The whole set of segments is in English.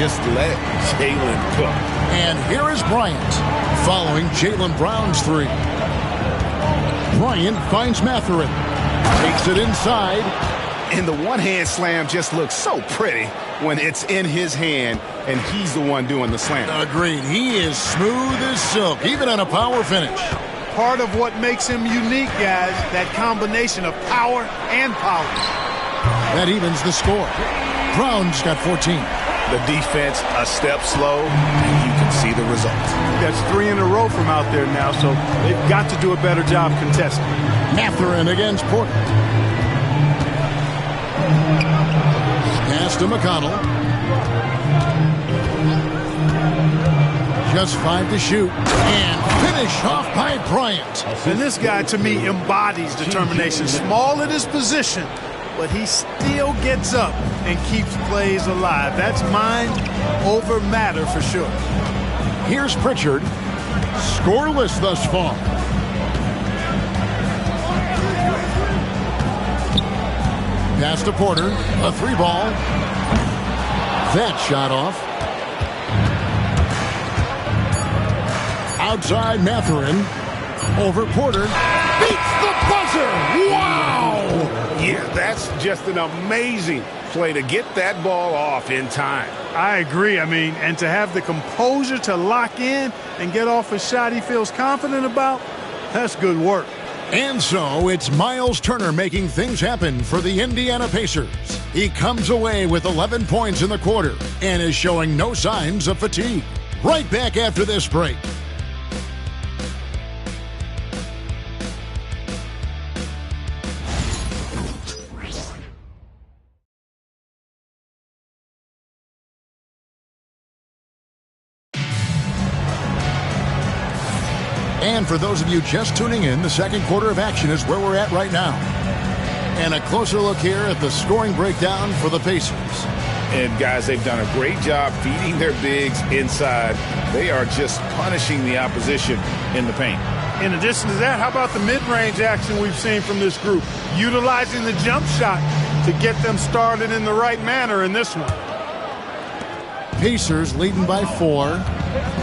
just let Jaylen cook. And here is Bryant following Jaylen Brown's three. Bryant finds Mathurin. Takes it inside. And the one-hand slam just looks so pretty when it's in his hand and he's the one doing the slam. Agreed. He is smooth as silk, even on a power finish. Part of what makes him unique, guys, that combination of power and power. That evens the score. Brown's got 14. The defense a step slow, and you can see the result. That's 3 in a row from out there now, so they've got to do a better job contesting. Mathurin against Porter. Pass to McConnell. Just 5 to shoot. And finish off by Bryant. And this guy, to me, embodies determination. Small at his position, but he still gets up and keeps plays alive. That's mind over matter for sure. Here's Pritchard. Scoreless thus far. Pass to Porter. A 3-ball. That shot off. Outside Mathurin. Over Porter. Beats the buzzer. Wow! Yeah, that's just an amazing play to get that ball off in time. I agree. I mean, and to have the composure to lock in and get off a shot he feels confident about, that's good work. And so it's Miles Turner making things happen for the Indiana Pacers. He comes away with 11 points in the quarter and is showing no signs of fatigue. Right back after this break. And for those of you just tuning in, the second quarter of action is where we're at right now. And a closer look here at the scoring breakdown for the Pacers. And guys, they've done a great job feeding their bigs inside. They are just punishing the opposition in the paint. In addition to that, how about the mid-range action we've seen from this group? Utilizing the jump shot to get them started in the right manner in this one. Pacers leading by 4.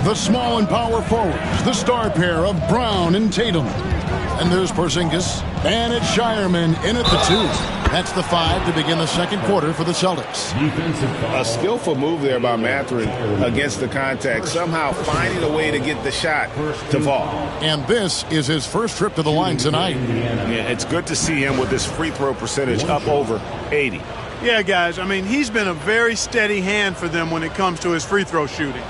The small and power forwards, the star pair of Brown and Tatum. And there's Porzingis, and it's Shireman in at the 2. That's the 5 to begin the second quarter for the Celtics. A skillful move there by Mathurin against the contact, somehow finding a way to get the shot to fall. And this is his first trip to the line tonight. Yeah, it's good to see him with his free throw percentage up over 80. Yeah, guys, I mean, he's been a very steady hand for them when it comes to his free throw shooting.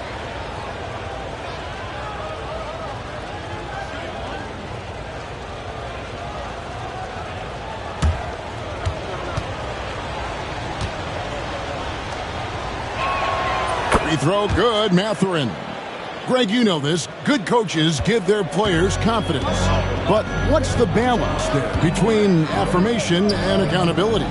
Free throw good, Mathurin. Greg, you know this. Good coaches give their players confidence. But what's the balance there between affirmation and accountability?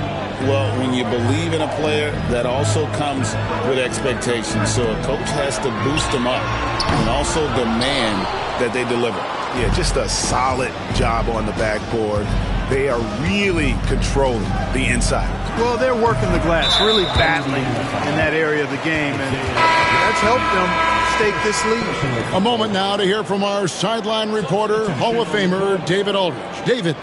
Well, when you believe in a player, that also comes with expectations. So a coach has to boost them up and also demand that they deliver. Yeah, just a solid job on the backboard. They are really controlling the inside. Well, they're working the glass, really battling in that area of the game, and that's helped them stake this lead. A moment now to hear from our sideline reporter, Hall of Famer David Aldridge. David.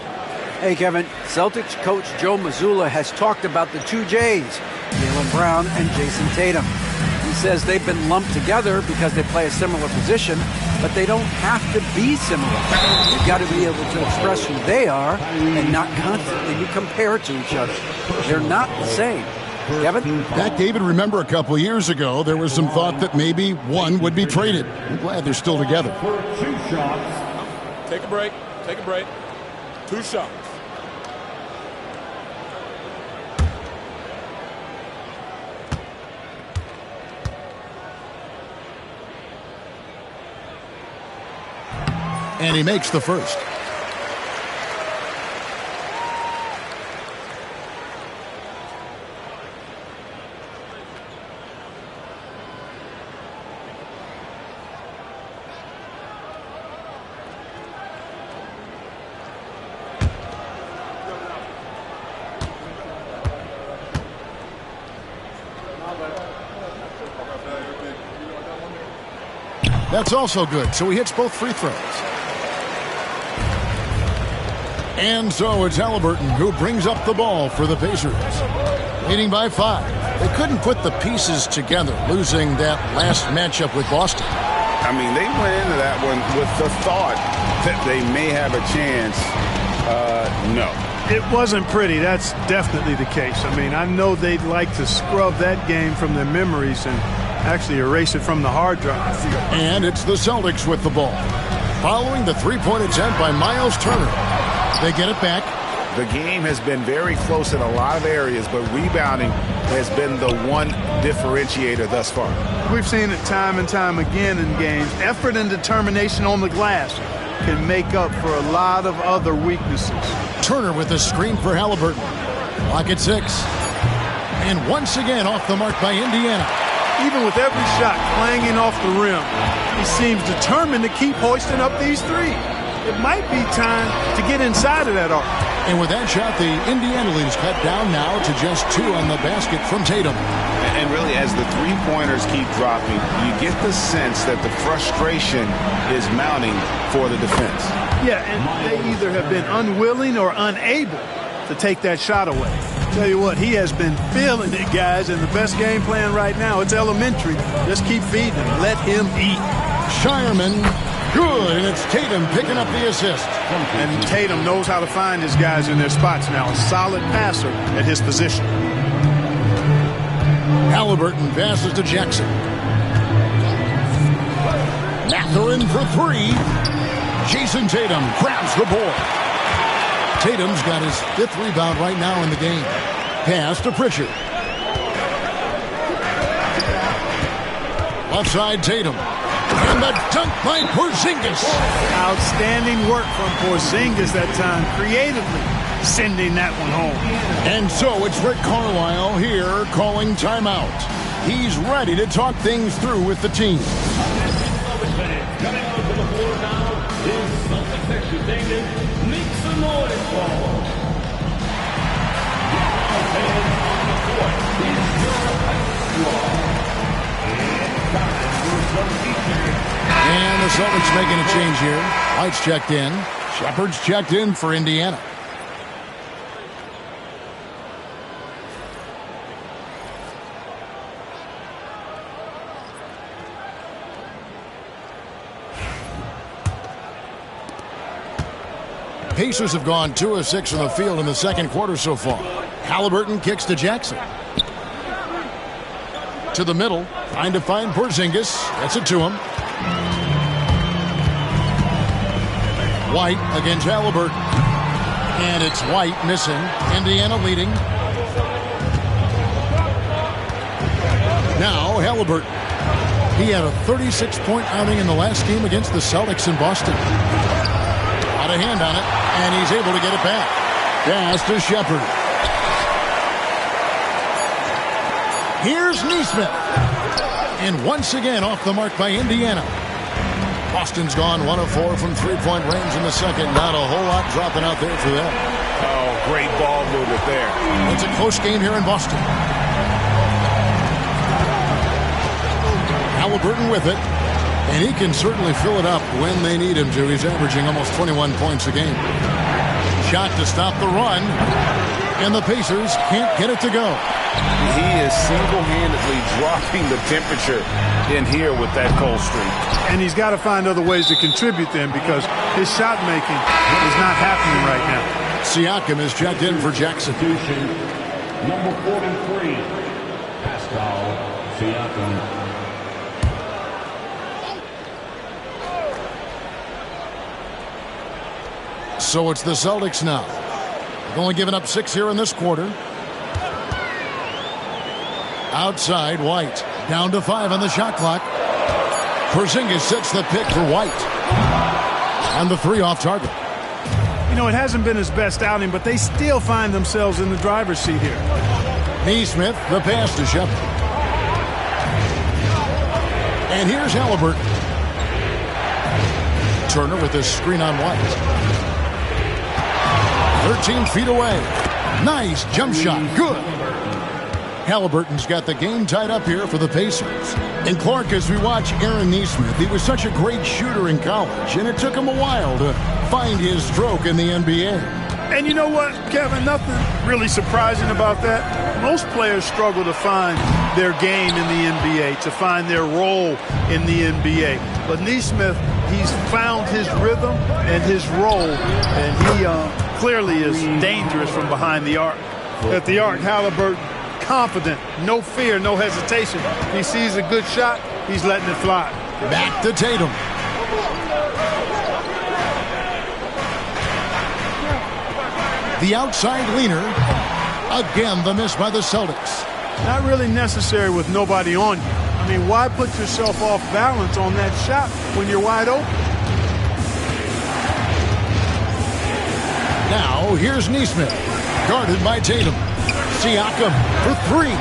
Hey, Kevin. Celtics coach Joe Mazzulla has talked about the 2 J's, Jaylen Brown and Jason Tatum. He says they've been lumped together because they play a similar position, but they don't have to be similar. They've got to be able to express who they are and not constantly be compared to each other. They're not the same. Kevin? That, David, remember a couple of years ago, there was some thought that maybe one would be traded. I'm glad they're still together. Take a break. Take a break. 2 shots. And he makes the first. That's also good, so he hits both free throws. And so it's Halliburton who brings up the ball for the Pacers. Leading by 5. They couldn't put the pieces together, losing that last matchup with Boston. I mean, they went into that one with the thought that they may have a chance. No. It wasn't pretty. That's definitely the case. I mean, I know they'd like to scrub that game from their memories and actually erase it from the hard drive. And it's the Celtics with the ball. Following the three-point attempt by Miles Turner. They get it back. The game has been very close in a lot of areas, but rebounding has been the one differentiator thus far. We've seen it time and time again in games. Effort and determination on the glass can make up for a lot of other weaknesses. Turner with a screen for Halliburton. Clock at 6. And once again off the mark by Indiana. Even with every shot clanging off the rim, he seems determined to keep hoisting up these threes. It might be time to get inside of that arc. And with that shot, the Indiana lead is cut down now to just 2 on the basket from Tatum. And really, as the three-pointers keep dropping, you get the sense that the frustration is mounting for the defense. Yeah, and they either have been unwilling or unable to take that shot away. Tell you what, he has been feeling it, guys, and the best game plan right now, it's elementary. Just keep feeding him. Let him eat. Shireman, good, and it's Tatum picking up the assist. And Tatum knows how to find his guys in their spots now. A solid passer at his position. Halliburton passes to Jackson. Mathurin for 3. Jason Tatum grabs the board. Tatum's got his 5th rebound right now in the game. Pass to Pritchard. Left side Tatum. And the dunk by Porzingis. Outstanding work from Porzingis that time, creatively sending that one home. And so it's Rick Carlisle here calling timeout. He's ready to talk things through with the team. Coming onto the floor now is Celtics extra-dated. Make some noise for on the court is your It's time for some features. And the Celtics making a change here. White's checked in. Shepard's checked in for Indiana. Pacers have gone 2 of 6 from the field in the second quarter so far. Halliburton kicks to Jackson. To the middle, trying to find Porzingis. Gets it to him. White against Halliburton. And it's White missing. Indiana leading. Now Halliburton. He had a 36-point outing in the last game against the Celtics in Boston. Got a hand on it, and he's able to get it back. Pass to Shepard. Here's Nesmith. And once again off the mark by Indiana. Boston's gone 1 of 4 from three-point range in the second. Not a whole lot dropping out there for them. Oh, great ball movement there. It's a close game here in Boston. Halliburton with it. And he can certainly fill it up when they need him to. He's averaging almost 21 points a game. Shot to stop the run. And the Pacers can't get it to go. He is single-handedly dropping the temperature in here with that cold streak. And he's got to find other ways to contribute then because his shot making is not happening right now. Siakam is checked in for Jackson. Number 43, Pascal Siakam. So it's the Celtics now. They've only given up 6 here in this quarter. Outside, White. Down to 5 on the shot clock. Porzingis sets the pick for White. And the 3 off target. You know, it hasn't been his best outing, but they still find themselves in the driver's seat here. Nesmith, the pass to Shepard. And here's Halliburton. Turner with this screen on White. 13 feet away. Nice jump shot. Good. Halliburton's got the game tied up here for the Pacers. And Clark, as we watch Aaron Nesmith, he was such a great shooter in college, and it took him a while to find his stroke in the NBA. And you know what, Kevin? Nothing really surprising about that. Most players struggle to find their game in the NBA, to find their role in the NBA. But Nesmith, he's found his rhythm and his role, and he clearly is dangerous from behind the arc. At the arc, Halliburton, confident, no fear, no hesitation. He sees a good shot, he's letting it fly. Back to Tatum. The outside leaner. Again, the miss by the Celtics. Not really necessary with nobody on you. I mean, why put yourself off balance on that shot when you're wide open? Now, here's Nesmith, guarded by Tatum. Siakam for three.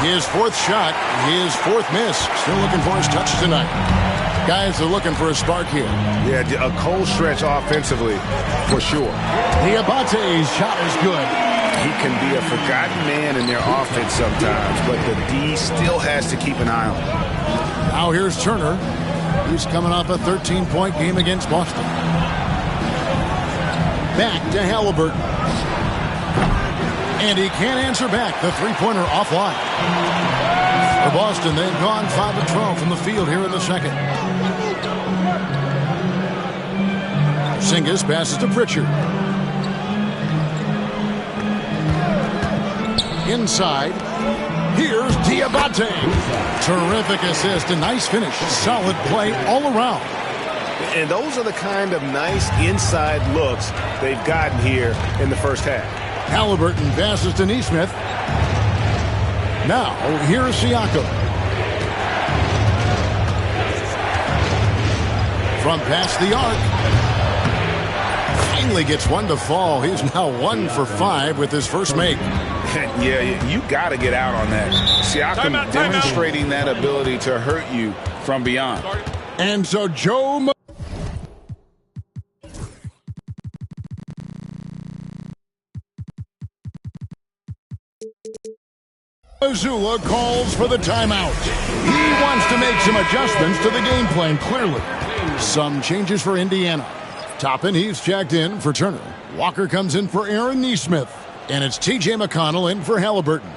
His fourth shot, his fourth miss. Still looking for his touch tonight. Guys are looking for a spark here. Yeah, a cold stretch offensively, for sure. Diabate's shot is good. He can be a forgotten man in their offense sometimes, but the D still has to keep an eye on him. Now here's Turner. He's coming off a 13-point game against Boston. Back to Halliburton. And he can't answer back. The three-pointer offline. For Boston, they've gone 5 of 12 from the field here in the second. Porzingis passes to Pritchard. Inside. Here's Diabate. Terrific assist, a nice finish. Solid play all around. And those are the kind of nice inside looks they've gotten here in the first half. Halliburton passes to Nesmith. Now, here's Siakam. From past the arc. Finally gets one to fall. He's now 1 for 5 with his first make. Yeah, you got to get out on that. Siakam demonstrating that ability to hurt you from beyond. And so Joe Mazzulla calls for the timeout. He wants to make some adjustments to the game plan, clearly. Some changes for Indiana. Toppin, he's checked in for Turner. Walker comes in for Aaron Nesmith. And it's T.J. McConnell in for Halliburton.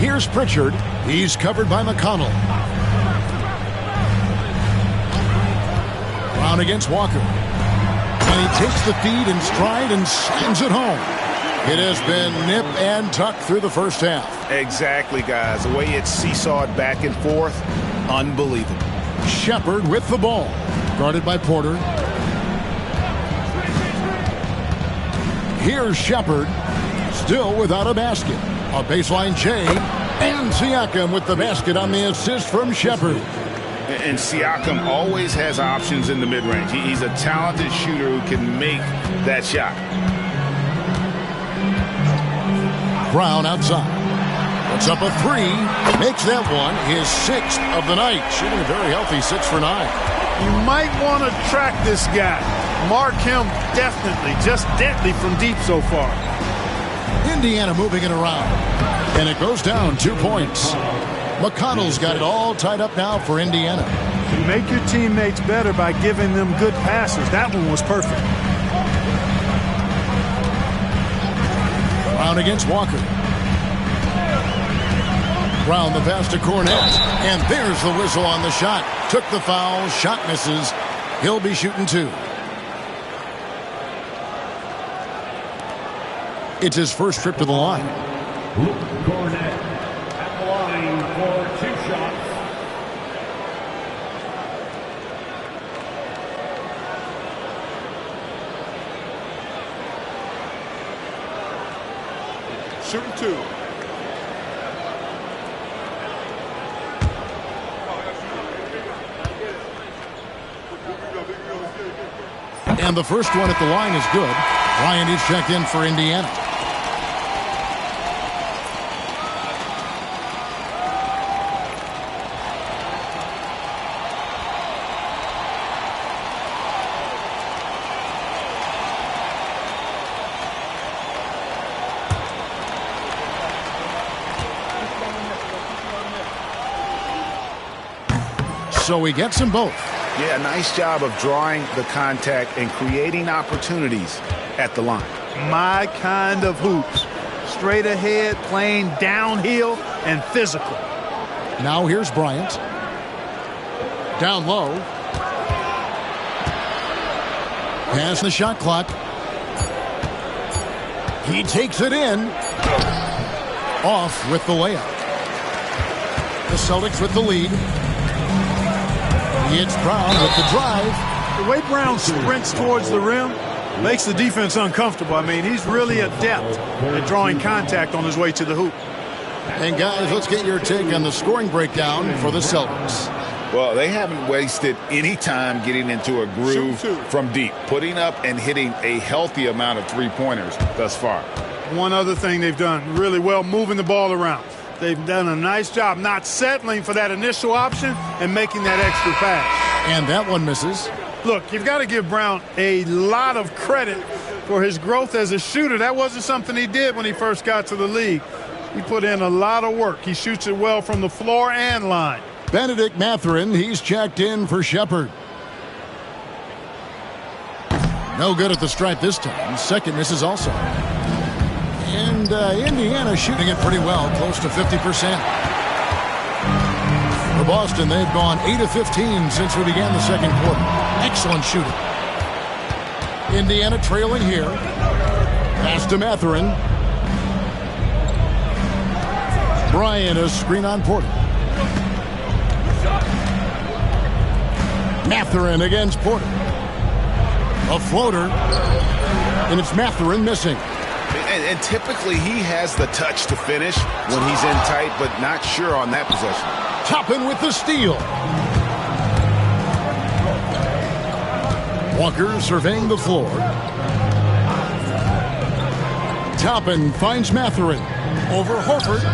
Here's Pritchard. He's covered by McConnell. Brown against Walker. And he takes the feed in stride and slams it home. It has been nip and tuck through the first half. Exactly, guys. The way it's seesawed back and forth, unbelievable. Shepard with the ball. Guarded by Porter. Here's Shepard. Still without a basket. A baseline J. And Siakam with the basket on the assist from Shepard. And Siakam always has options in the mid-range. He's a talented shooter who can make that shot. Brown outside. Puts up a three. Makes that one his 6th of the night. Shooting a very healthy 6 for 9. You might want to track this guy. Mark him definitely, just deadly from deep so far. Indiana moving it around. And it goes down 2 points. McConnell's got it all tied up now for Indiana. You make your teammates better by giving them good passes. That one was perfect. Brown against Walker. Brown the pass to Cornette. And there's the whistle on the shot. Took the foul. Shot misses. He'll be shooting 2. It's his first trip to the line. Luke Cornette at the line for 2 shots. Shooting 2. And the first one at the line is good. Bryant is checked in for Indiana. so he gets them both. Yeah, nice job of drawing the contact and creating opportunities at the line. My kind of hoops. Straight ahead, playing downhill, and physical. Now here's Bryant. Down low. Pass the shot clock. He takes it in. Off with the layup. The Celtics with the lead. It's Brown with the drive. The way Brown sprints towards the rim makes the defense uncomfortable. I mean, he's really adept at drawing contact on his way to the hoop. And guys, let's get your take on the scoring breakdown for the Celtics. Well, they haven't wasted any time getting into a groove from deep, putting up and hitting a healthy amount of three-pointers thus far. One other thing they've done really well, moving the ball around. They've done a nice job not settling for that initial option and making that extra pass. And that one misses. Look, you've got to give Brown a lot of credit for his growth as a shooter. That wasn't something he did when he first got to the league. He put in a lot of work. He shoots it well from the floor and line. Benedict Mathurin, he's checked in for Shepherd. No good at the stripe this time. Second misses also. And Indiana shooting it pretty well, close to 50%. For Boston, they've gone 8 of 15 since we began the second quarter. Excellent shooting. Indiana trailing here. Pass to Mathurin. Bryant, a screen on Porter. Mathurin against Porter. A floater. And it's Mathurin missing. And typically he has the touch to finish when he's in tight, but not sure on that possession. Toppin with the steal. Walker surveying the floor. Toppin finds Mathurin. Over Horford.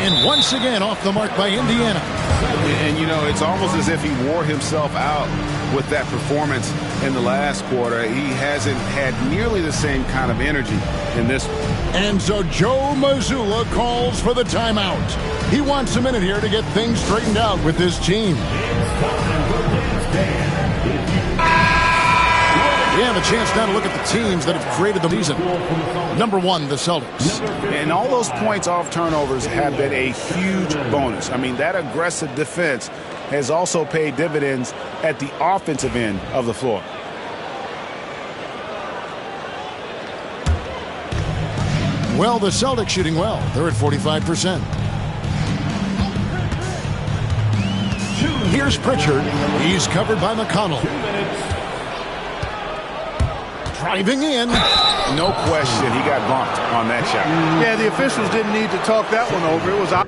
And once again off the mark by Indiana. And, you know, it's almost as if he wore himself out with that performance in the last quarter. He hasn't had nearly the same kind of energy in this one. And so Joe Mazzulla calls for the timeout. He wants a minute here to get things straightened out with his team. We have a chance now to look at the teams that have created the season. Number one, the Celtics. And all those points off turnovers have been a huge bonus. I mean, that aggressive defense has also paid dividends at the offensive end of the floor. Well, the Celtics shooting well. They're at 45%. Here's Pritchard. He's covered by McConnell. Driving in. No question, he got bumped on that shot. Yeah, the officials didn't need to talk that one over. It was out.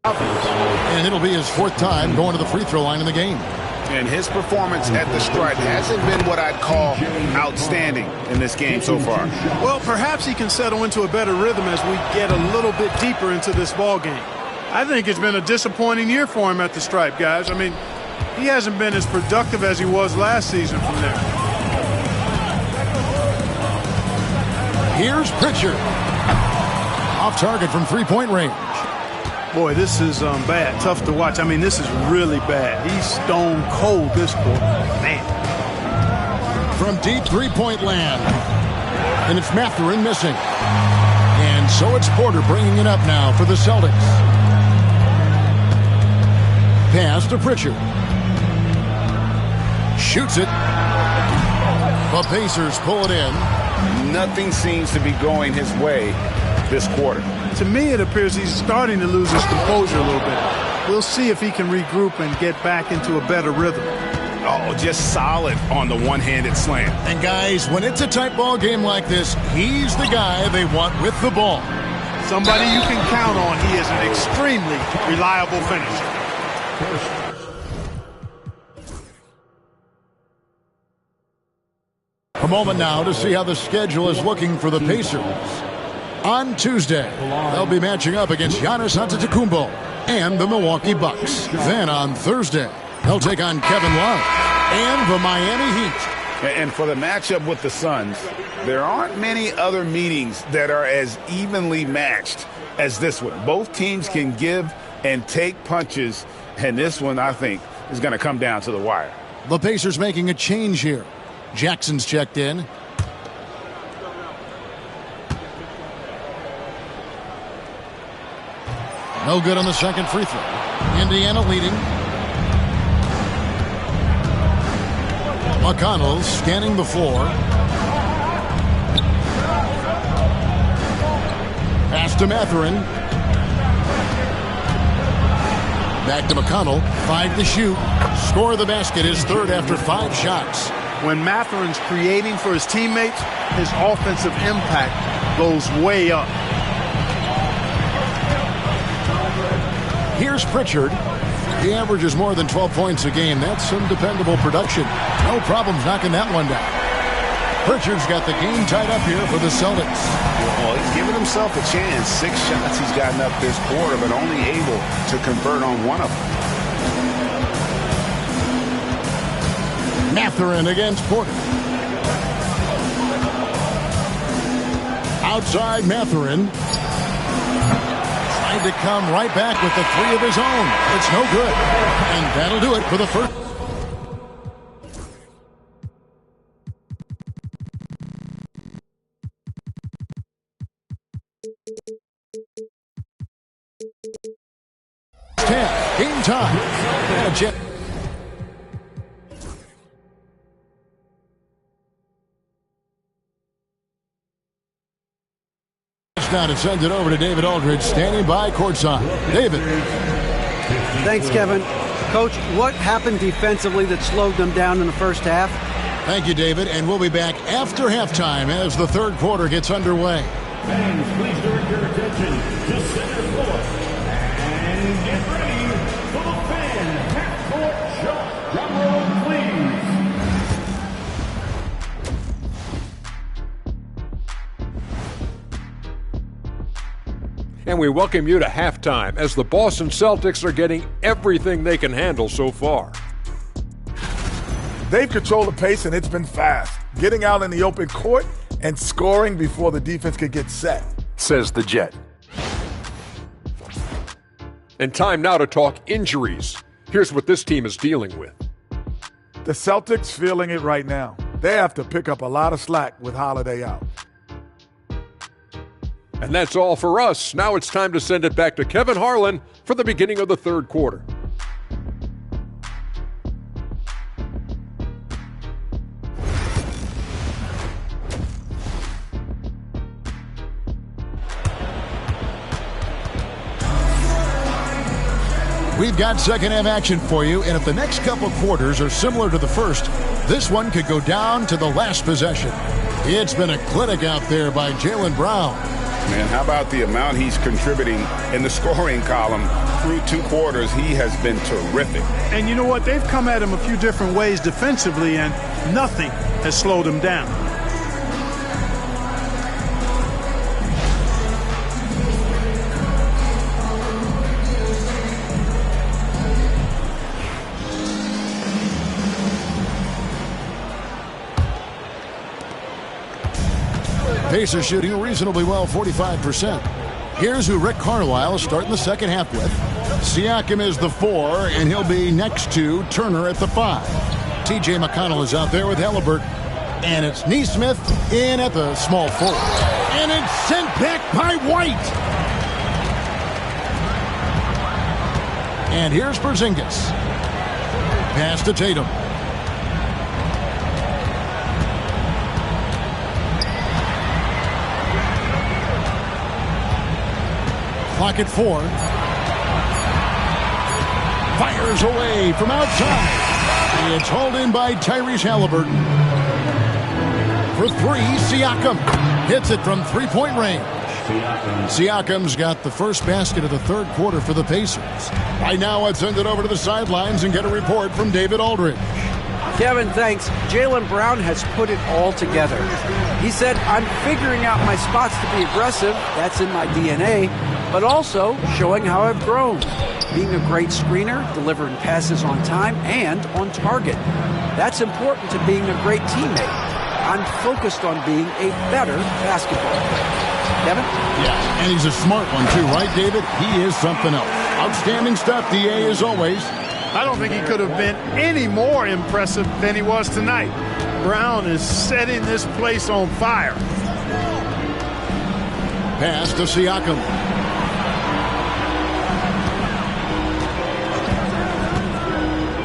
And it'll be his fourth time going to the free throw line in the game. And his performance at the stripe hasn't been what I'd call outstanding in this game so far. Well, perhaps he can settle into a better rhythm as we get a little bit deeper into this ball game. I think it's been a disappointing year for him at the stripe, guys. I mean, he hasn't been as productive as he was last season from there. Here's Pritchard. Off target from three-point range. Boy, this is bad. Tough to watch. I mean, this is really bad. He's stone cold this quarter. Man. From deep three-point land. And it's Mathurin missing. And so it's Porter bringing it up now for the Celtics. Pass to Pritchard. Shoots it. The Pacers pull it in. Nothing seems to be going his way this quarter. To me, it appears he's starting to lose his composure a little bit. We'll see if he can regroup and get back into a better rhythm. Oh, just solid on the one-handed slam. And guys, when it's a tight ball game like this, he's the guy they want with the ball. Somebody you can count on. He is an extremely reliable finisher. A moment now to see how the schedule is looking for the Pacers. On Tuesday, they'll be matching up against Giannis Antetokounmpo and the Milwaukee Bucks. Then on Thursday, they'll take on Kevin Love and the Miami Heat. And for the matchup with the Suns, there aren't many other meetings that are as evenly matched as this one. Both teams can give and take punches, and this one, I think, is going to come down to the wire. The Pacers making a change here. Jackson's checked in. No good on the second free throw. Indiana leading. McConnell scanning the floor. Pass to Mathurin. Back to McConnell. 5 to shoot. Score the basket, his third after 5 shots. When Mathurin's creating for his teammates, his offensive impact goes way up. Here's Pritchard. He averages more than 12 points a game. That's some dependable production. No problems knocking that one down. Pritchard's got the game tied up here for the Celtics. Well, he's giving himself a chance. 6 shots he's gotten up this quarter, but only able to convert on one of them. Mathurin against Porter. Outside Mathurin. Trying to come right back with the 3 of his own. It's no good. And that'll do it for the first. Game time. And a jet. Now to send it over to David Aldridge, standing by courtside. David. Thanks, Kevin. Coach, what happened defensively that slowed them down in the first half? Thank you, David. And we'll be back after halftime as the third quarter gets underway. Fans, please direct your attention to center court. And get ready for the fan half-court shot. Drum roll, please. And we welcome you to halftime as the Boston Celtics are getting everything they can handle so far. They've controlled the pace, and it's been fast. Getting out in the open court and scoring before the defense could get set. Says the Jet. And time now to talk injuries. Here's what this team is dealing with. The Celtics feeling it right now. They have to pick up a lot of slack with Holiday out. And that's all for us. Now it's time to send it back to Kevin Harlan for the beginning of the third quarter. We've got second half action for you, and if the next couple quarters are similar to the first, this one could go down to the last possession. It's been a clinic out there by Jaylen Brown. Man, how about the amount he's contributing in the scoring column through 2 quarters? He has been terrific. And you know what? They've come at him a few different ways defensively, and nothing has slowed him down. Pacers shooting reasonably well, 45%. Here's who Rick Carlisle is starting the second half with. Siakam is the 4, and he'll be next to Turner at the 5. T.J. McConnell is out there with Halliburton. And it's Nesmith in at the small forward. And it's sent back by White. And here's Porzingis. Pass to Tatum. Clock at 4. Fires away from outside. It's hauled in by Tyrese Halliburton. For 3, Siakam hits it from three-point range. Siakam's got the first basket of the third quarter for the Pacers. Right now, I'd send it over to the sidelines and get a report from David Aldridge. Kevin, thanks. Jaylen Brown has put it all together. He said, I'm figuring out my spots to be aggressive. That's in my DNA. But also showing how I've grown. Being a great screener, delivering passes on time and on target. That's important to being a great teammate. I'm focused on being a better basketball player. Kevin? Yeah, and he's a smart one too, right, David? He is something else. Outstanding stuff, DA, as always. I don't think he could have been any more impressive than he was tonight. Brown is setting this place on fire. Pass to Siakam.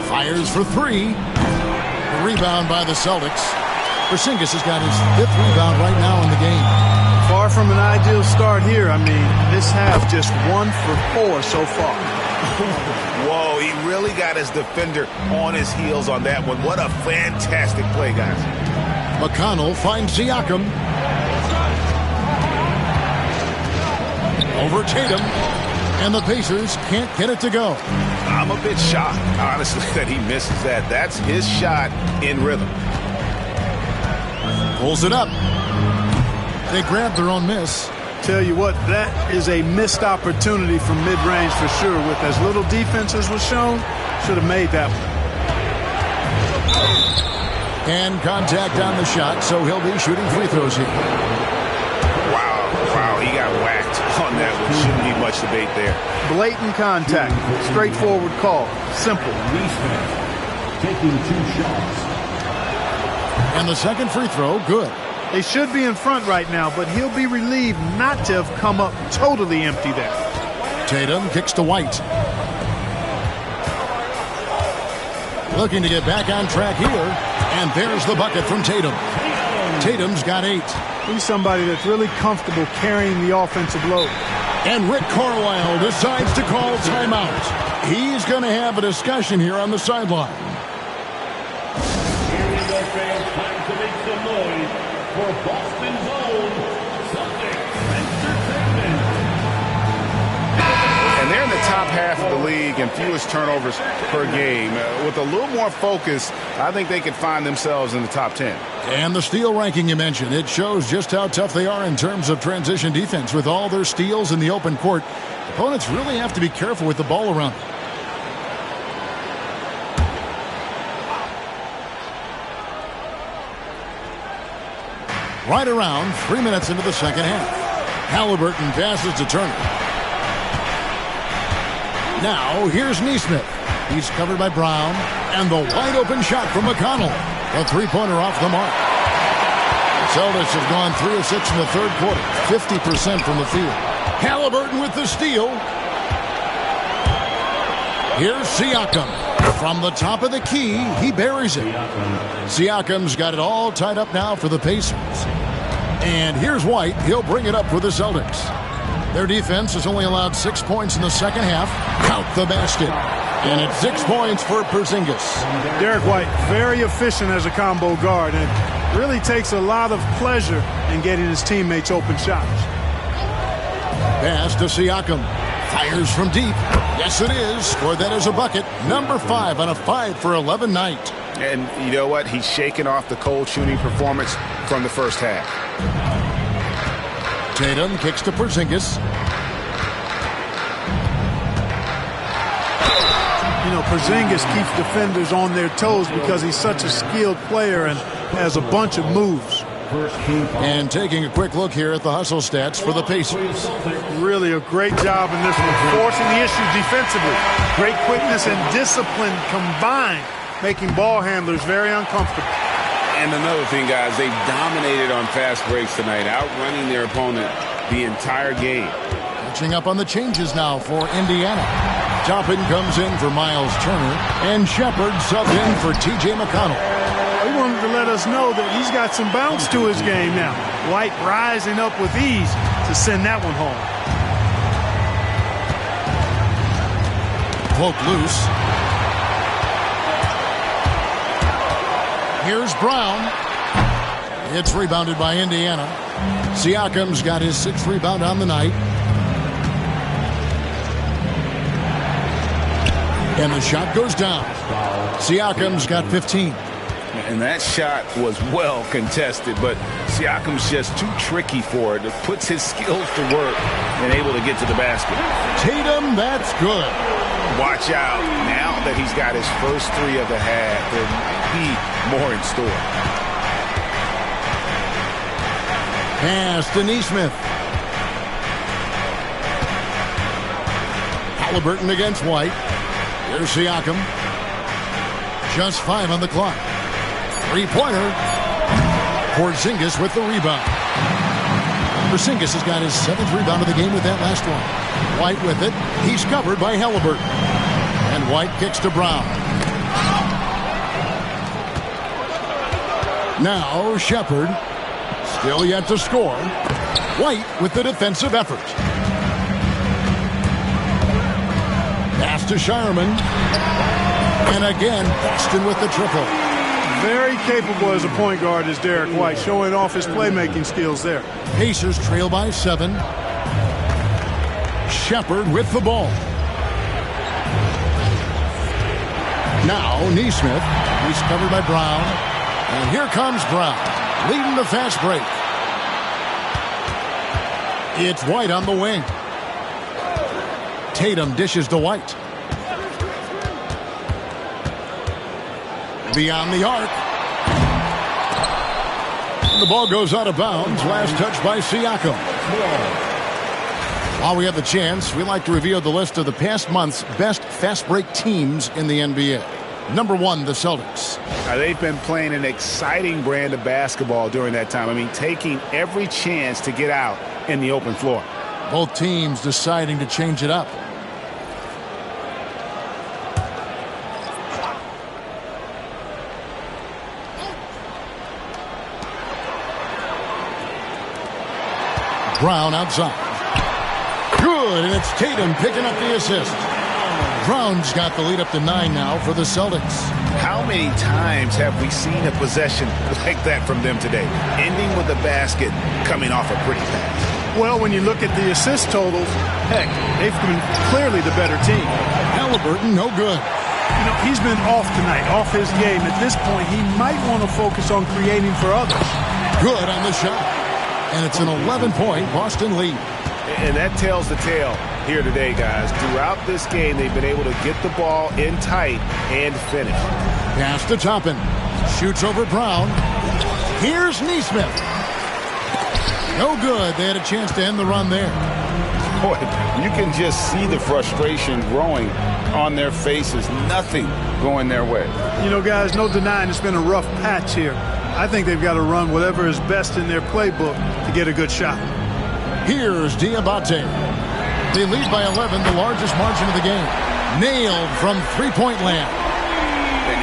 Fires for three. Rebound by the Celtics. Porzingis has got his 5th rebound right now in the game. Far from an ideal start here. I mean, this half just 1 for 4 so far. Whoa, he really got his defender on his heels on that one. What a fantastic play, guys. McConnell finds Siakam. Over Tatum. And the Pacers can't get it to go. I'm a bit shocked, honestly, that he misses that. That's his shot in rhythm. Pulls it up. They grab their own miss. Tell you what, that is a missed opportunity from mid-range for sure. With as little defense as was shown, should have made that one. And contact on the shot, so he'll be shooting free throws here. Wow, he got whacked on that one. Shouldn't be much debate there. Blatant contact. Straightforward call. Simple. Neesmith taking 2 shots. And the second free throw, good. They should be in front right now, but he'll be relieved not to have come up totally empty there. Tatum kicks to White. Looking to get back on track here. And there's the bucket from Tatum. Tatum's got 8. He's somebody that's really comfortable carrying the offensive load. And Rick Carlisle decides to call timeout. He's going to have a discussion here on the sideline. Here we go, fans. Time to make some noise for Boston's own Celtics Entertainment. And they're in the top half of the league and fewest turnovers per game. With a little more focus, I think they could find themselves in the top 10. And the steal ranking you mentioned, it shows just how tough they are in terms of transition defense. With all their steals in the open court, opponents really have to be careful with the ball around. Right around 3 minutes into the second half. Halliburton passes to Turner. Now here's Neesmith. He's covered by Brown. And the wide open shot from McConnell. A three-pointer off the mark. The Celtics have gone 3 of 6 in the third quarter. 50% from the field. Halliburton with the steal. Here's Siakam. From the top of the key, he buries it. Siakam's got it all tied up now for the Pacers. And here's White. He'll bring it up for the Celtics. Their defense has only allowed 6 points in the second half. Count the basket. And it's 6 points for Porzingis. Derek White, very efficient as a combo guard, and really takes a lot of pleasure in getting his teammates open shots. Pass to Siakam. Fires from deep. Yes, it is. Scored that as a bucket. Number 5 on a 5 for 11 night. And you know what? He's shaking off the cold shooting performance from the first half. Tatum kicks to Porzingis. You know, Porzingis keeps defenders on their toes because he's such a skilled player and has a bunch of moves. And taking a quick look here at the hustle stats for the Pacers. Really a great job in this one, forcing the issue defensively. Great quickness and discipline combined, making ball handlers very uncomfortable. And another thing, guys, they've dominated on fast breaks tonight, outrunning their opponent the entire game. Catching up on the changes now for Indiana. Toppin comes in for Miles Turner, and Shepard subbed in for T.J. McConnell. He wanted to let us know that he's got some bounce to his game now. White rising up with ease to send that one home. Cloak loose. Here's Brown. It's rebounded by Indiana. Siakam's got his 6th rebound on the night. And the shot goes down. Siakam's got 15. And that shot was well contested, but Siakam's just too tricky for it. It puts his skills to work and able to get to the basket. Tatum, that's good. Watch out. Now that he's got his first 3 of the half, there might be more in store. Pass to Neesmith. Halliburton against White. Here's Siakam. Just 5 on the clock. Three-pointer. Porzingis with the rebound. Porzingis has got his 7th rebound of the game with that last one. White with it. He's covered by Halliburton. And White kicks to Brown. Now Shepherd. Still yet to score. White with the defensive effort. Pass to Shireman. And again, Boston with the triple. Very capable as a point guard is Derek White, showing off his playmaking skills there. Pacers trail by 7. Shepherd with the ball. Now Nesmith. He's covered by Brown. And here comes Brown, leading the fast break. It's White on the wing. Tatum dishes to White. Beyond the arc. And the ball goes out of bounds. Last touch by Siakam. While we have the chance, we like to reveal the list of the past month's best fast break teams in the NBA. Number 1, the Celtics. They've been playing an exciting brand of basketball during that time. I mean, taking every chance to get out in the open floor. Both teams deciding to change it up. Brown outside. Good, and it's Tatum picking up the assist. Brown's got the lead up to 9 now for the Celtics. How many times have we seen a possession like that from them today? Ending with a basket, coming off a pretty pass. Well, when you look at the assist totals, heck, they've been clearly the better team. Halliburton, no good. You know, he's been off tonight, off his game. At this point, he might want to focus on creating for others. Good on the shot. And it's an 11-point Boston lead. And that tells the tale here today, guys. Throughout this game, they've been able to get the ball in tight and finish. Pass to Toppin. Shoots over Brown. Here's Nesmith. No good. They had a chance to end the run there. Boy, you can just see the frustration growing on their faces. Nothing going their way. You know, guys, no denying it's been a rough patch here. I think they've got to run whatever is best in their playbook to get a good shot. Here's Diabate. They lead by 11, the largest margin of the game. Nailed from three-point land.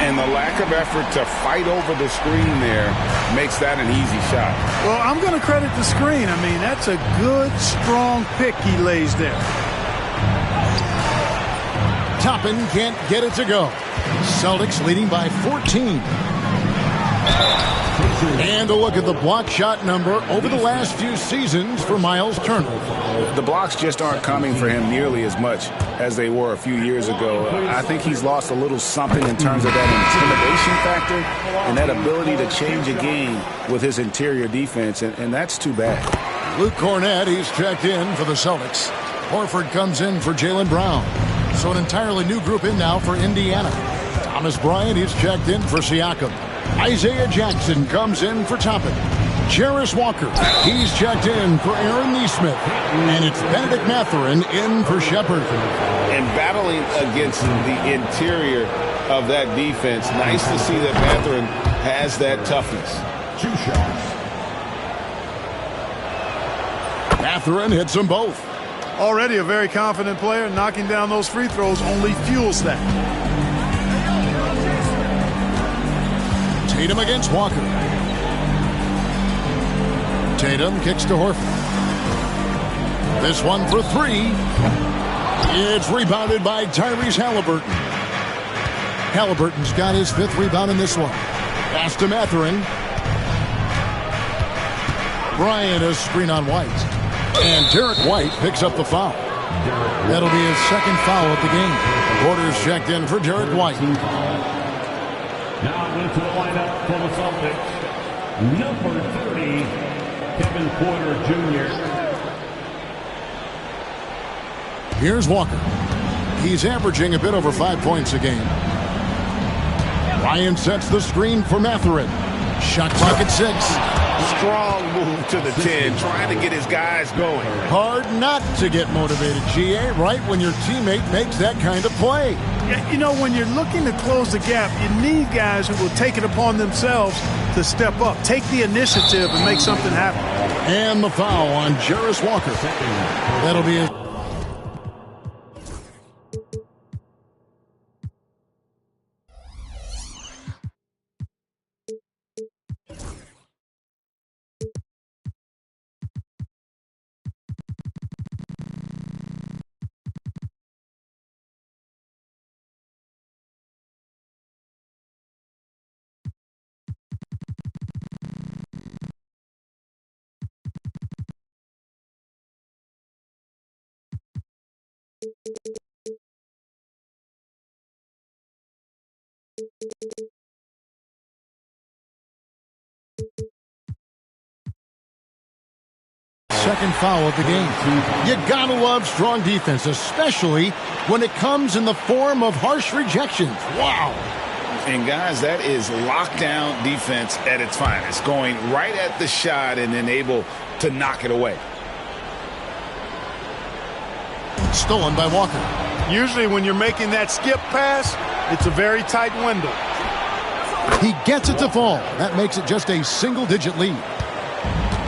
And the lack of effort to fight over the screen there makes that an easy shot. Well, I'm going to credit the screen. I mean, that's a good, strong pick he lays there. Toppin can't get it to go. Celtics leading by 14. And a look at the block shot number over the last few seasons for Miles Turner. The blocks just aren't coming for him nearly as much as they were a few years ago. I think he's lost a little something in terms of that intimidation factor and that ability to change a game with his interior defense, and that's too bad. Luke Cornett, he's checked in for the Celtics. Horford comes in for Jaylen Brown. So an entirely new group in now for Indiana. Thomas Bryant, he's checked in for Siakam. Isaiah Jackson comes in for Toppin. Jarris Walker, he's checked in for Aaron Nesmith. And it's Benedict Mathurin in for Shepherd. And battling against the interior of that defense, nice to see that Mathurin has that toughness. 2 shots. Mathurin hits them both. Already a very confident player. Knocking down those free throws only fuels that. Tatum against Walker. Tatum kicks to Horford. This one for 3. It's rebounded by Tyrese Halliburton. Halliburton's got his 5th rebound in this one. Pass to Mathurin. Bryant a screen on White. And Derek White picks up the foul. That'll be his 2nd foul of the game. Porter's checked in for Derek White. Now into the lineup for the Celtics, number 30, Kevin Porter Jr. Here's Walker. He's averaging a bit over 5 points a game. Ryan sets the screen for Mathurin. Shot clock at 6. Strong move to the 10, trying to get his guys going. Hard not to get motivated, GA, right when your teammate makes that kind of play. Yeah, you know, when you're looking to close the gap, you need guys who will take it upon themselves to step up, take the initiative, and make something happen. And the foul on Jarace Walker. That'll be a second foul of the game. You gotta love strong defense, especially when it comes in the form of harsh rejections. Wow. And guys, that is lockdown defense at its finest, going right at the shot and then able to knock it away. Stolen by Walker. Usually when you're making that skip pass, it's a very tight window. He gets it to fall. That makes it just a single-digit lead.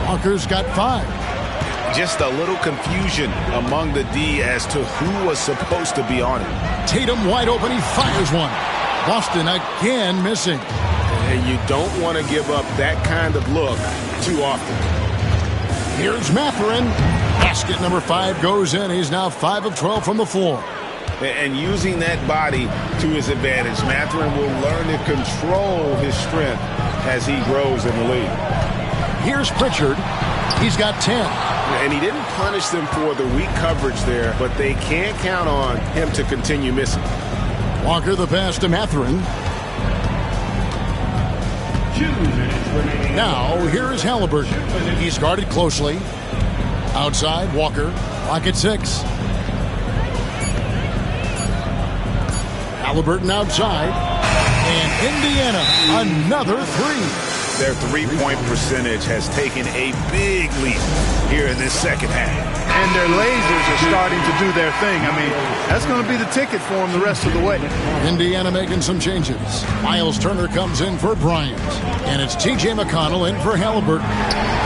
Walker's got 5. Just a little confusion among the D as to who was supposed to be on it. Tatum wide open. He fires one. Boston again missing. And you don't want to give up that kind of look too often. Here's Mathurin. Basket number 5 goes in. He's now 5 of 12 from the floor. And using that body to his advantage, Mathurin will learn to control his strength as he grows in the league. Here's Pritchard. He's got 10. And he didn't punish them for the weak coverage there, but they can't count on him to continue missing. Walker the pass to Mathurin. 2 minutes remaining. Now, here is Halliburton. He's guarded closely. Outside, Walker. Clock at 6. Halliburton outside. And Indiana, another 3. Their three-point percentage has taken a big leap here in this second half. And their lasers are starting to do their thing. I mean, that's going to be the ticket for them the rest of the way. Indiana making some changes. Miles Turner comes in for Bryant. And it's T.J. McConnell in for Halliburton.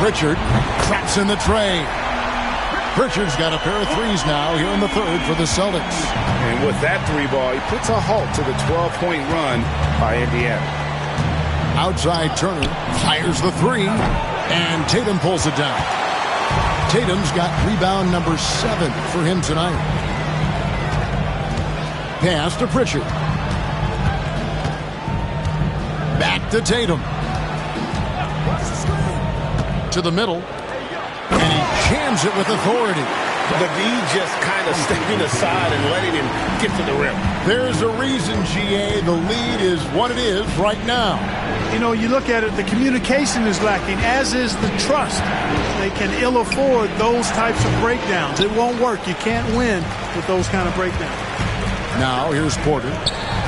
Pritchard traps in the tray. Pritchard's got a pair of threes now here in the third for the Celtics. And with that 3-ball, he puts a halt to the 12-point run by Indiana. Outside Turner fires the 3, and Tatum pulls it down. Tatum's got rebound number 7 for him tonight. Pass to Pritchard. Back to Tatum. To the middle, and he jams it with authority. The D just kind of stepping aside and letting him get to the rim. There's a reason, GA, the lead is what it is right now. You know, you look at it, the communication is lacking, as is the trust. They can ill afford those types of breakdowns. It won't work. You can't win with those kind of breakdowns. Now, here's Porter.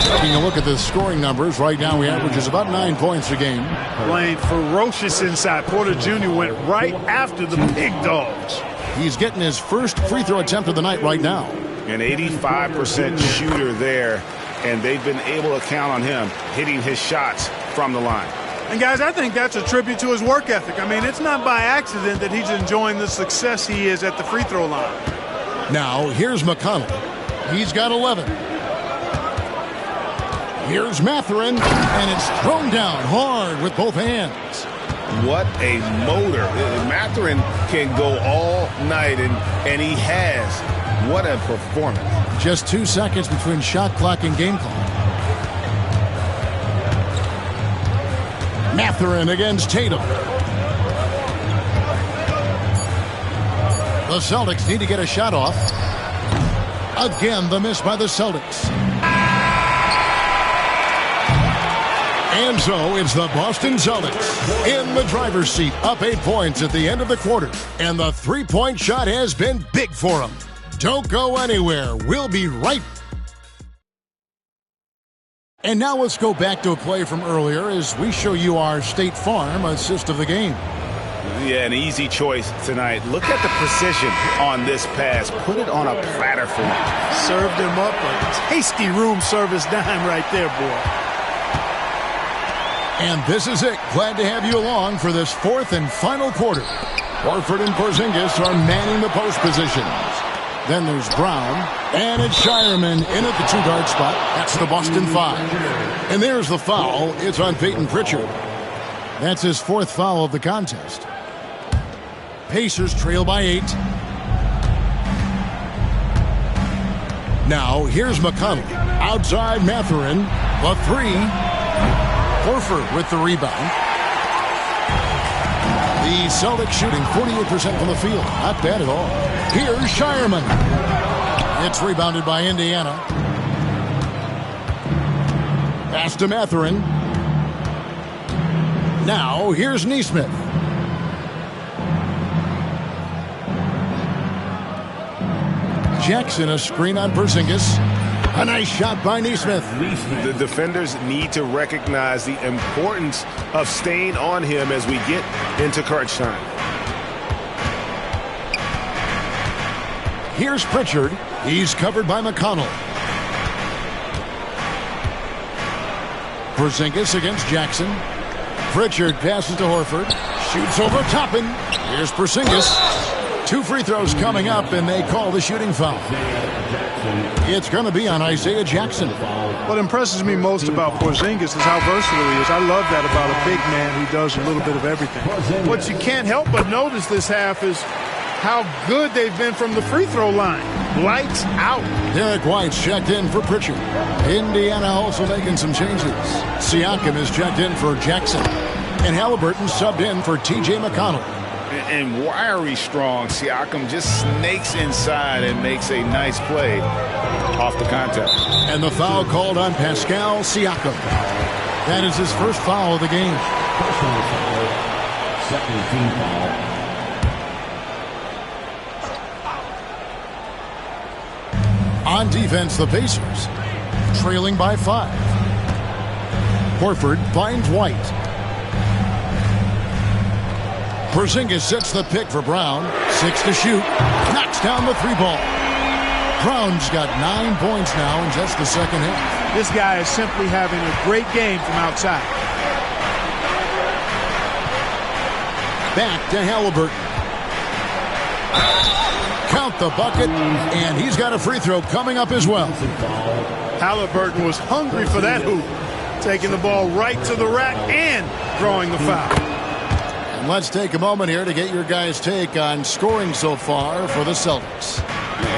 Taking a look at the scoring numbers, right now he averages about 9 points a game. Playing ferocious inside. Porter Jr. went right after the big dogs. He's getting his first free throw attempt of the night right now. An 85% shooter there, and they've been able to count on him hitting his shots from the line. And, guys, I think that's a tribute to his work ethic. I mean, it's not by accident that he's enjoying the success he is at the free throw line. Now, here's McConnell. He's got 11. Here's Mathurin, and it's thrown down hard with both hands. What a motor. Mathurin can go all night, and he has. What a performance. Just 2 seconds between shot clock and game clock. Mathurin against Tatum. The Celtics need to get a shot off. Again, the miss by the Celtics. And so it's the Boston Celtics in the driver's seat, up 8 points at the end of the quarter. And the three-point shot has been big for them. Don't go anywhere. We'll be right. And now let's go back to a play from earlier as we show you our State Farm assist of the game. Yeah, an easy choice tonight. Look at the precision on this pass. Put it on a platter for him. Served him up a tasty room service dime right there, boy. And this is it. Glad to have you along for this fourth and final quarter. Horford and Porzingis are manning the post positions. Then there's Brown, and it's Shireman in at the two-guard spot. That's the Boston 5. And there's the foul. It's on Peyton Pritchard. That's his fourth foul of the contest. Pacers trail by 8. Now, here's McConnell. Outside Mathurin. The 3. Horford with the rebound. The Celtics shooting 48% from the field. Not bad at all. Here's Shireman. It's rebounded by Indiana. Pass to Mathurin. Now, here's Nesmith. Jackson, a screen on Porzingis. A nice shot by Nesmith. The defenders need to recognize the importance of staying on him as we get into crunch time. Here's Pritchard. He's covered by McConnell. Porzingis against Jackson. Pritchard passes to Horford. Shoots over Toppin. Here's Porzingis. 2 free throws coming up, and they call the shooting foul. It's going to be on Isaiah Jackson. What impresses me most about Porzingis is how versatile he is. I love that about a big man who does a little bit of everything. What you can't help but notice this half is how good they've been from the free throw line. Lights out. Derek White's checked in for Pritchard. Indiana also making some changes. Siakam is checked in for Jackson. And Halliburton subbed in for T.J. McConnell. And wiry strong, Siakam just snakes inside and makes a nice play off the contact. And the foul called on Pascal Siakam. That is his first foul of the game. Personal foul. Second team foul. On defense, the Pacers trailing by 5. Horford finds White. Porzingis sets the pick for Brown. 6 to shoot. Knocks down the 3-ball. Brown's got 9 points now in just the second half. This guy is simply having a great game from outside. Back to Halliburton. Count the bucket, and he's got a free throw coming up as well. Halliburton was hungry for that hoop. Taking the ball right to the rack and drawing the foul. And let's take a moment here to get your guys' take on scoring so far for the Celtics.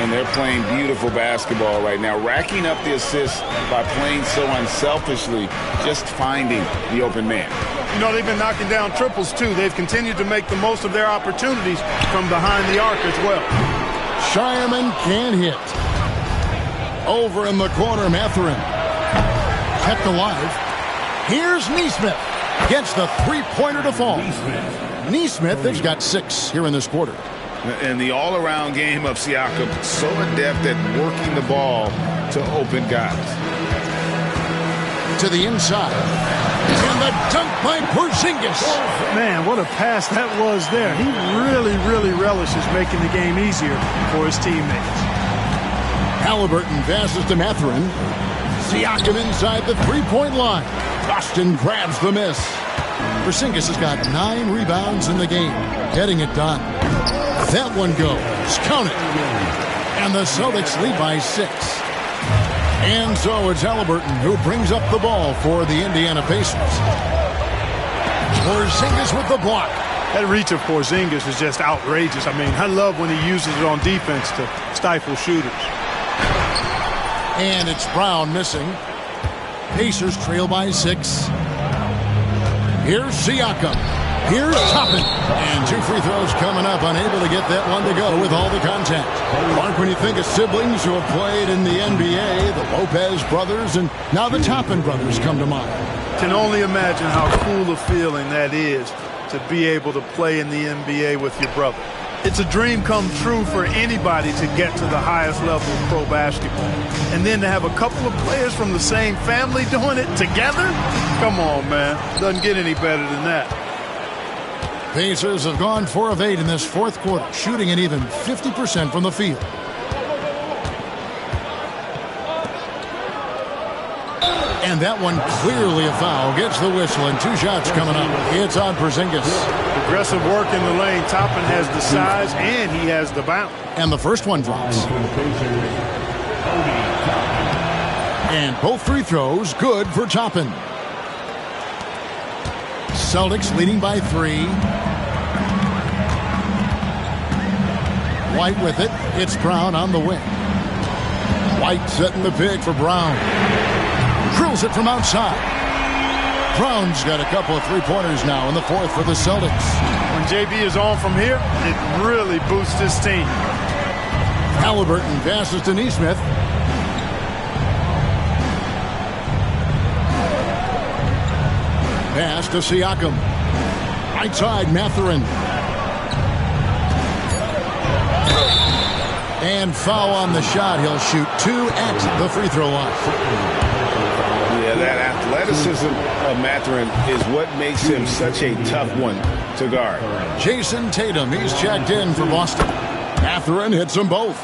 And they're playing beautiful basketball right now, racking up the assists by playing so unselfishly, just finding the open man. You know, they've been knocking down triples, too. They've continued to make the most of their opportunities from behind the arc as well. Shireman can hit. Over in the corner, Mathurin. Kept alive. Here's Nesmith. Gets the three-pointer to fall. Nesmith has got 6 here in this quarter. And the all-around game of Siakam, so adept at working the ball to open guys. To the inside. And the dunk by Porzingis. Man, what a pass that was there. He really relishes making the game easier for his teammates. Halliburton passes to Mathurin. Siakam inside the three-point line. Boston grabs the miss. Porzingis has got 9 rebounds in the game. Getting it done. That one goes. Count it. And the Celtics lead by 6. And so it's Halliburton who brings up the ball for the Indiana Pacers. Porzingis with the block. That reach of Porzingis is just outrageous. I mean, I love when he uses it on defense to stifle shooters. And it's Brown missing. Pacers trail by 6. Here's Siakam. Here's Toppin. And 2 free throws coming up. Unable to get that one to go with all the contact. Mark, when you think of siblings who have played in the NBA, the Lopez brothers, and now the Toppin brothers come to mind. Can only imagine how cool a feeling that is to be able to play in the NBA with your brother. It's a dream come true for anybody to get to the highest level of pro basketball. And then to have a couple of players from the same family doing it together? Come on, man. Doesn't get any better than that. Pacers have gone 4 of 8 in this fourth quarter, shooting an even 50% from the field. And that one clearly a foul. Gets the whistle and 2 shots coming up. It's on Porzingis. Aggressive work in the lane. Toppin has the size and he has the bounce. And the first one drops. And both free throws good for Toppin. Celtics leading by 3. White with it. It's Brown on the wing. White setting the pick for Brown. Drills it from outside. Brown's got a couple of three-pointers now in the fourth for the Celtics. When JB is on from here, it really boosts his team. Halliburton passes to Nesmith. Pass to Siakam. Right side, Mathurin. And foul on the shot. He'll shoot 2 at the free throw line. Yeah, that athleticism of Mathurin is what makes him such a tough one to guard. Jason Tatum, he's checked in for Boston. Mathurin hits them both.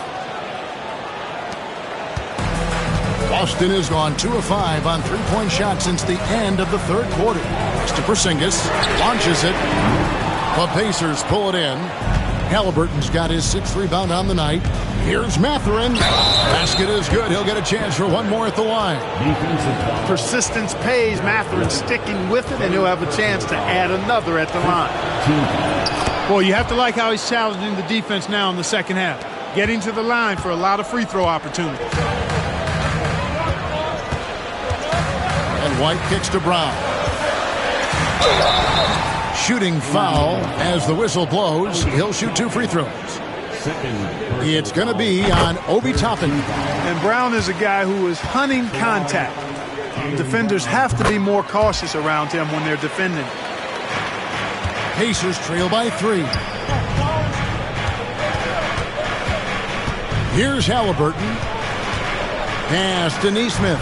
Boston has gone 2 of 5 on three-point shots since the end of the third quarter. To Porzingis, launches it. The Pacers pull it in. Halliburton's got his 6th rebound on the night. Here's Mathurin. Basket is good. He'll get a chance for one more at the line. Persistence pays. Mathurin sticking with it, and he'll have a chance to add another at the line. Well, you have to like how he's challenging the defense now in the second half. Getting to the line for a lot of free throw opportunities. And White kicks to Brown. Shooting foul as the whistle blows. He'll shoot 2 free throws. It's going to be on Obi Toppin. And Brown is a guy who is hunting contact. Defenders have to be more cautious around him when they're defending. Pacers trail by 3. Here's Halliburton. Pass to Nesmith.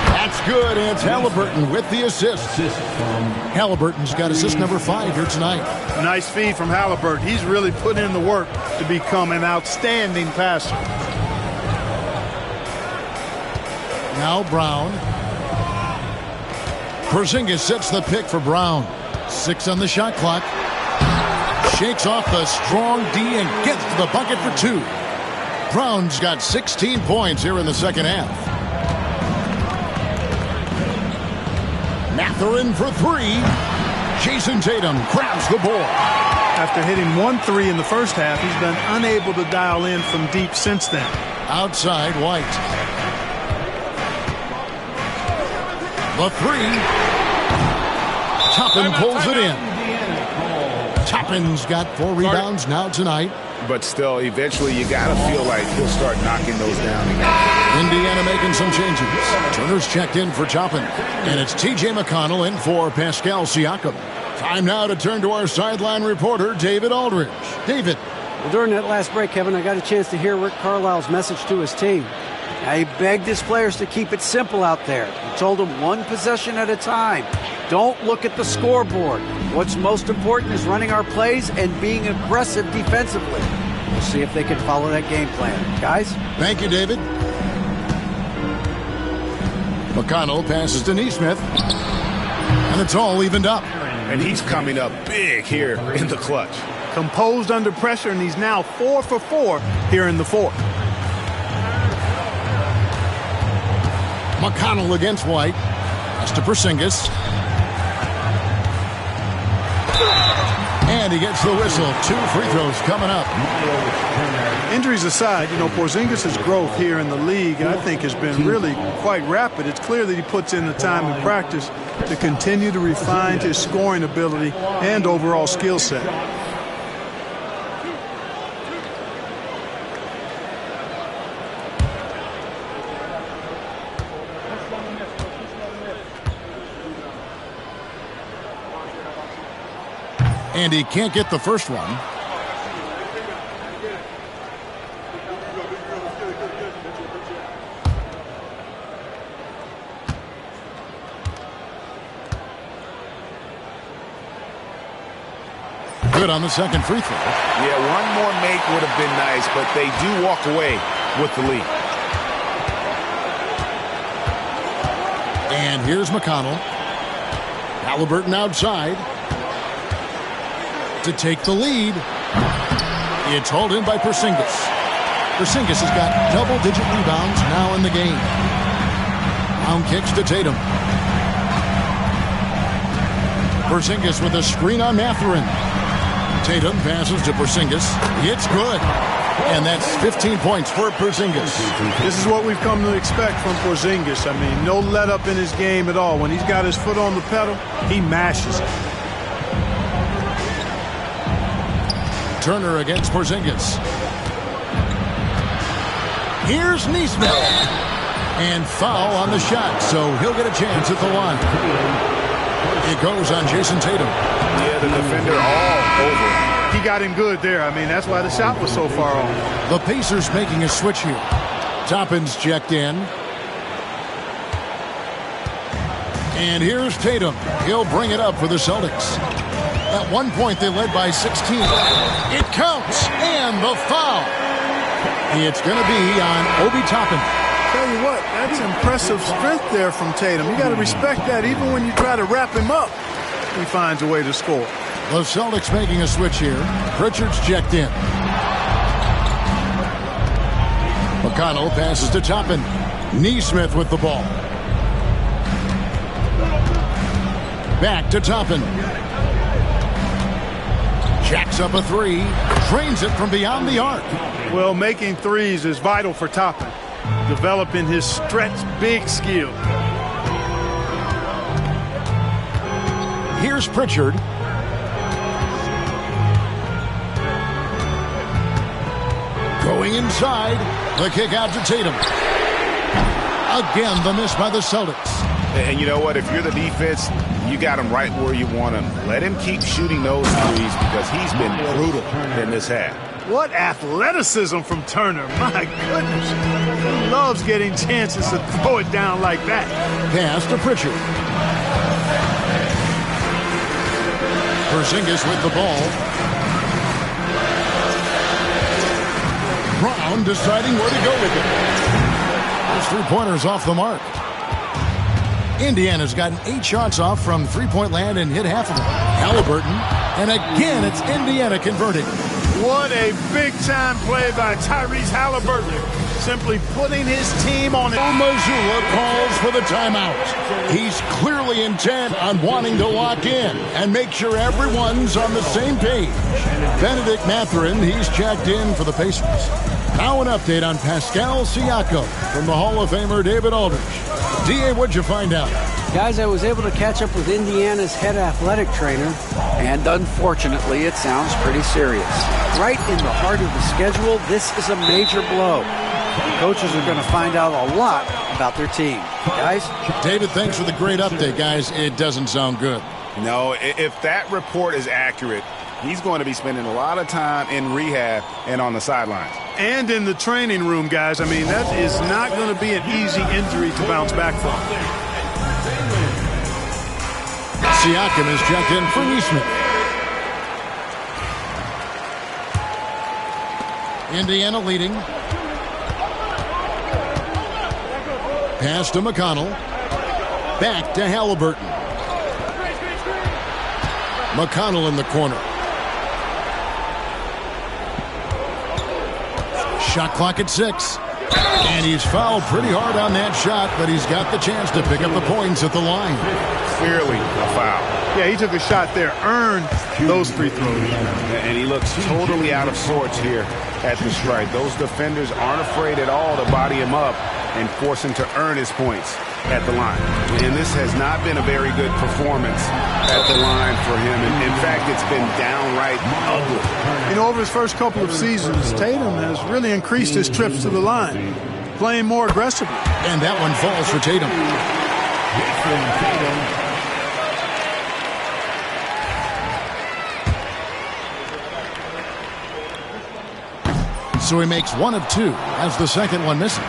That's good, and it's Halliburton with the assist. Halliburton's got assist number 5 here tonight. Nice feed from Halliburton. He's really put in the work to become an outstanding passer. Now Brown. Porzingis sets the pick for Brown. 6 on the shot clock. Shakes off the strong D and gets to the bucket for 2. Brown's got 16 points here in the second half. Mathurin for 3. Jason Tatum grabs the ball. After hitting 1 3 in the first half, he's been unable to dial in from deep since then. Outside, White. The 3. Toppin pulls it in. Toppin's got 4 rebounds now tonight. But still, eventually, you got to feel like he'll start knocking those down again. Indiana making some changes. Turner's checked in for Toppin. And it's T.J. McConnell in for Pascal Siakam. Time now to turn to our sideline reporter, David Aldridge. David. Well, during that last break, Kevin, I got a chance to hear Rick Carlisle's message to his team. Now, he begged his players to keep it simple out there. He told them 1 possession at a time. Don't look at the scoreboard. What's most important is running our plays and being aggressive defensively. We'll see if they can follow that game plan. Guys? Thank you, David. McConnell passes to Nesmith. And it's all evened up. And he's coming up big here in the clutch. Composed under pressure, and he's now 4 for 4 here in the fourth. McConnell against White. Pass to Porzingis. And he gets the whistle. 2 free throws coming up. Injuries aside, Porzingis' growth here in the league, I think, has been really quite rapid. It's clear that he puts in the time in practice to continue to refine his scoring ability and overall skill set. And he can't get the first one. good on the second free throw. Yeah, one more make would have been nice, but they do walk away with the lead. And here's McConnell. Halliburton outside to take the lead. It's hauled in by Porzingis. Porzingis has got double-digit rebounds now in the game. Brown kicks to Tatum. Porzingis with a screen on Mathurin. Tatum passes to Porzingis. It's good. And that's 15 points for Porzingis. This is what we've come to expect from Porzingis. I mean, no let-up in his game at all. When he's got his foot on the pedal, he mashes it. Turner against Porzingis. Here's Nesmith. And foul on the shot, so he'll get a chance at the line. It goes on Jason Tatum. Yeah, the defender all over. He got him good there. I mean, that's why the shot was so far off. The Pacers making a switch here. Toppin's checked in. And here's Tatum. He'll bring it up for the Celtics. At one point, they led by 16. It counts, and the foul. It's going to be on Obi Toppin. Tell you what, that's impressive strength there from Tatum. You got to respect that. Even when you try to wrap him up, he finds a way to score. The Celtics making a switch here. Pritchard's checked in. McConnell passes to Toppin. Nesmith with the ball. Back to Toppin. Jacks up a three. Drains it from beyond the arc. Well, making threes is vital for Toppin. Developing his stretch big skill. Here's Pritchard. Going inside. The kick out to Tatum. Again, the miss by the Celtics. And you know what? If you're the defense, you got him right where you want him. Let him keep shooting those threes because he's been brutal in this half. What athleticism from Turner. My goodness. He loves getting chances to throw it down like that. Pass to Pritchard. Porzingis with the ball. Brown deciding where to go with it. Those three-pointers off the mark. Indiana's gotten 8 shots off from three-point land and hit half of them. Halliburton. And again, it's Indiana converting. What a big-time play by Tyrese Halliburton. Simply putting his team on it. Mazzulla calls for the timeout. He's clearly intent on wanting to lock in and make sure everyone's on the same page. Benedict Mathurin, he's checked in for the Pacers. Now an update on Pascal Siakam from the Hall of Famer David Aldridge. D.A., what'd you find out? Guys, I was able to catch up with Indiana's head athletic trainer, and unfortunately, it sounds pretty serious. Right in the heart of the schedule, this is a major blow. The coaches are going to find out a lot about their team. Guys? David, thanks for the great update, guys. It doesn't sound good. No, if that report is accurate, he's going to be spending a lot of time in rehab and on the sidelines. And in the training room, guys. I mean, that is not going to be an easy injury to bounce back from. Siakam is checked in for Nesmith. Indiana leading. Pass to McConnell. Back to Halliburton. McConnell in the corner. Shot clock at 6. And he's fouled pretty hard on that shot, but he's got the chance to pick up the points at the line. Clearly a foul. Yeah, he took a shot there, earned those free throws. And he looks totally out of sorts here at the strike. Those defenders aren't afraid at all to body him up and force him to earn his points at the line. And this has not been a very good performance at the line for him. And in fact, it's been downright ugly. You know, over his first couple of seasons, Tatum has really increased his trips to the line, playing more aggressively. And that one falls for Tatum. So he makes one of two as the second one misses.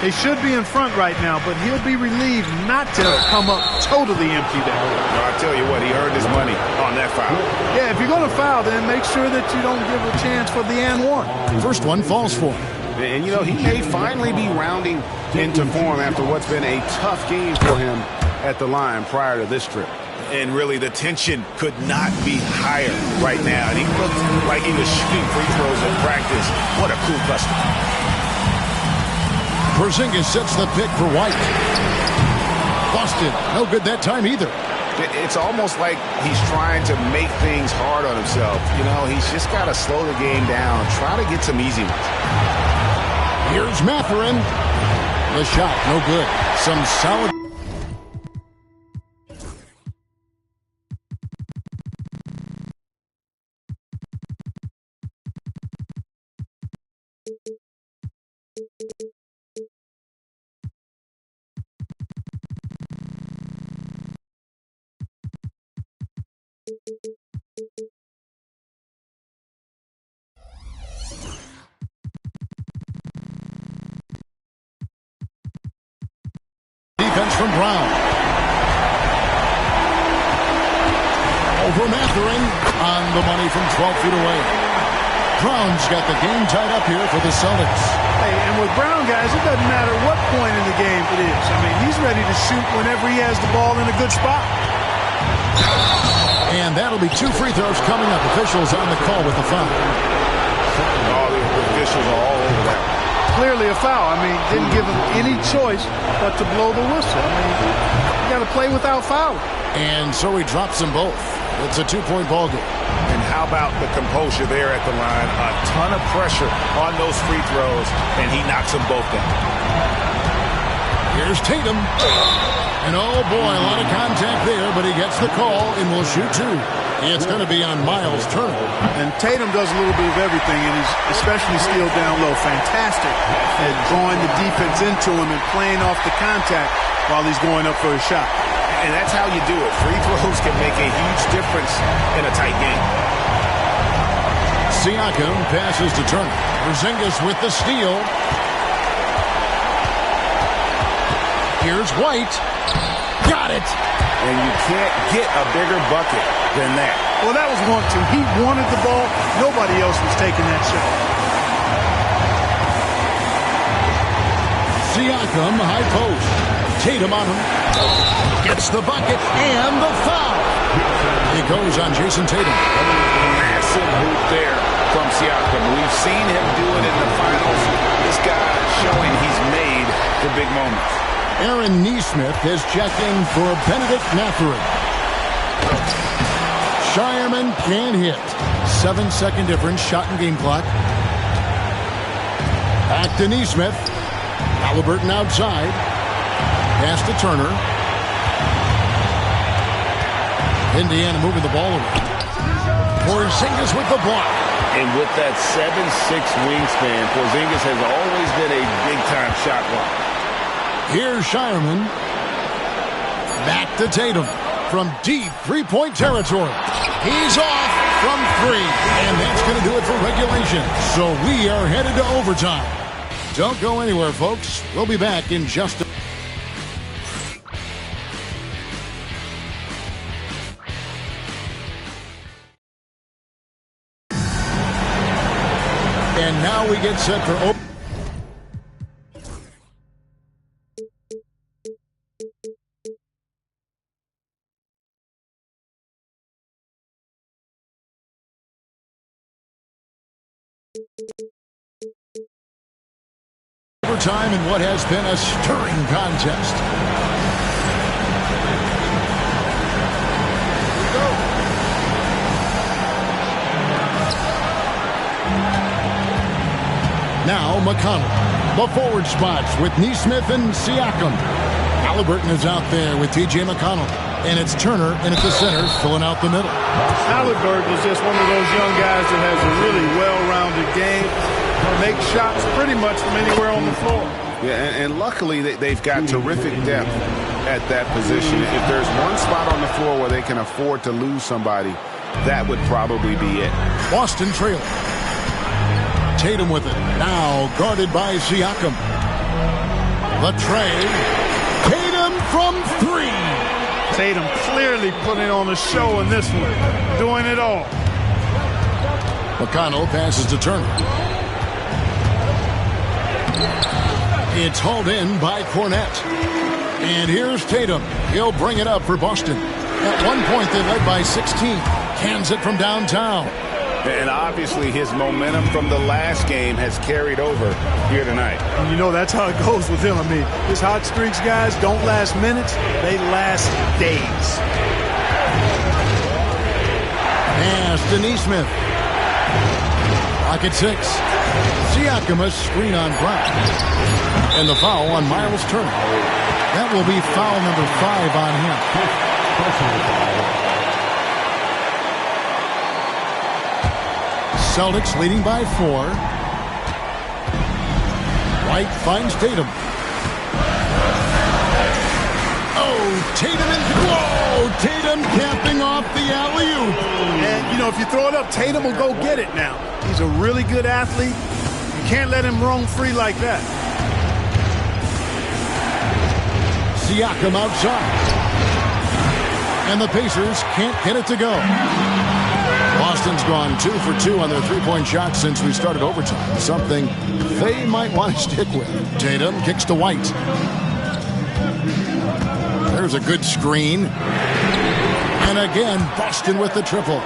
He should be in front right now, but he'll be relieved not to come up totally empty there. I'll tell you what, he earned his money on that foul. Yeah, if you're going to foul, then make sure that you don't give a chance for the and one. First one falls for him. And, you know, he may finally be rounding into form after what's been a tough game for him at the line prior to this trip. And really, the tension could not be higher right now. And he looked like he was shooting free throws in practice. What a cool customer. Porzingis sets the pick for White. Busted. No good that time either. It's almost like he's trying to make things hard on himself. You know, he's just got to slow the game down, try to get some easy ones. Here's Mathurin. The shot, no good. Some solid. Defense from Brown. Over Mathurin on the money from 12 feet away. Brown's got the game tied up here for the Celtics. Hey, and with Brown, guys, it doesn't matter what point in the game it is. I mean, he's ready to shoot whenever he has the ball in a good spot. And that'll be two free throws coming up. Officials on the call with the foul. All the officials are all over that. Clearly a foul. I mean, didn't give him any choice but to blow the whistle. I mean, you got to play without fouling. And so he drops them both. It's a two-point ball game. And how about the composure there at the line? A ton of pressure on those free throws, and he knocks them both down. Here's Tatum. And oh boy, a lot of contact there, but he gets the call and will shoot two. It's going to be on Miles Turner. And Tatum does a little bit of everything, and he's especially still down low. Fantastic at drawing the defense into him and playing off the contact while he's going up for a shot. And that's how you do it. Free throws can make a huge difference in a tight game. Siakam passes to Turner. Porzingis with the steal. Here's White. Got it. And you can't get a bigger bucket than that. Well, that was one, too. He wanted the ball. Nobody else was taking that shot. Siakam, high post. Tatum on him. Gets the bucket and the foul. He goes on Jason Tatum. Massive hoop there from Siakam. We've seen him do it in the finals. This guy showing he's made for big moments. Aaron Nesmith is checking for Benedict Mathurin. Shireman can't hit. 7-second difference, shot and game clock. Back to Nesmith. Halliburton outside. Pass to Turner. Indiana moving the ball away. Porzingis with the block. And with that 7'6" wingspan, Porzingis has always been a big-time shot blocker. Here's Shireman. Back to Tatum from deep three-point territory. He's off from three, and that's going to do it for regulation. So we are headed to overtime. Don't go anywhere, folks. We'll be back in just a... And now we get set for overtime. Overtime in what has been a stirring contest. Now McConnell. The forward spots with Nesmith and Siakam. Halliburton is out there with T.J. McConnell. And it's Turner in at the center, filling out the middle. Halliburton is just one of those young guys that has a really well-rounded game. Make shots pretty much from anywhere on the floor. Yeah, and luckily they've got terrific depth at that position. If there's one spot on the floor where they can afford to lose somebody, that would probably be it. Boston trailing. Tatum with it. Now guarded by Siakam. The trade. Tatum from 3. Tatum clearly putting on a show in this one. Doing it all. McConnell passes to Turner. It's hauled in by Cornette. And here's Tatum. He'll bring it up for Boston. At one point, they led by 16. Cans it from downtown. And obviously his momentum from the last game has carried over here tonight. And you know that's how it goes with him. I mean, his hot streaks, guys, don't last minutes. They last days. Pass to Neesmith. Pocket 6. Siakam a screen on Brown. And the foul on Miles Turner. That will be foul number 5 on him. Celtics leading by 4. White finds Tatum. Oh, Tatum in. Whoa! Tatum capping off the alley-oop. And, you know, if you throw it up, Tatum will go get it now. He's a really good athlete. You can't let him roam free like that. Siakam outside. And the Pacers can't get it to go. Boston's gone 2 for 2 on their three-point shots since we started overtime. Something they might want to stick with. Tatum kicks to White. There's a good screen. And again, Boston with the triple.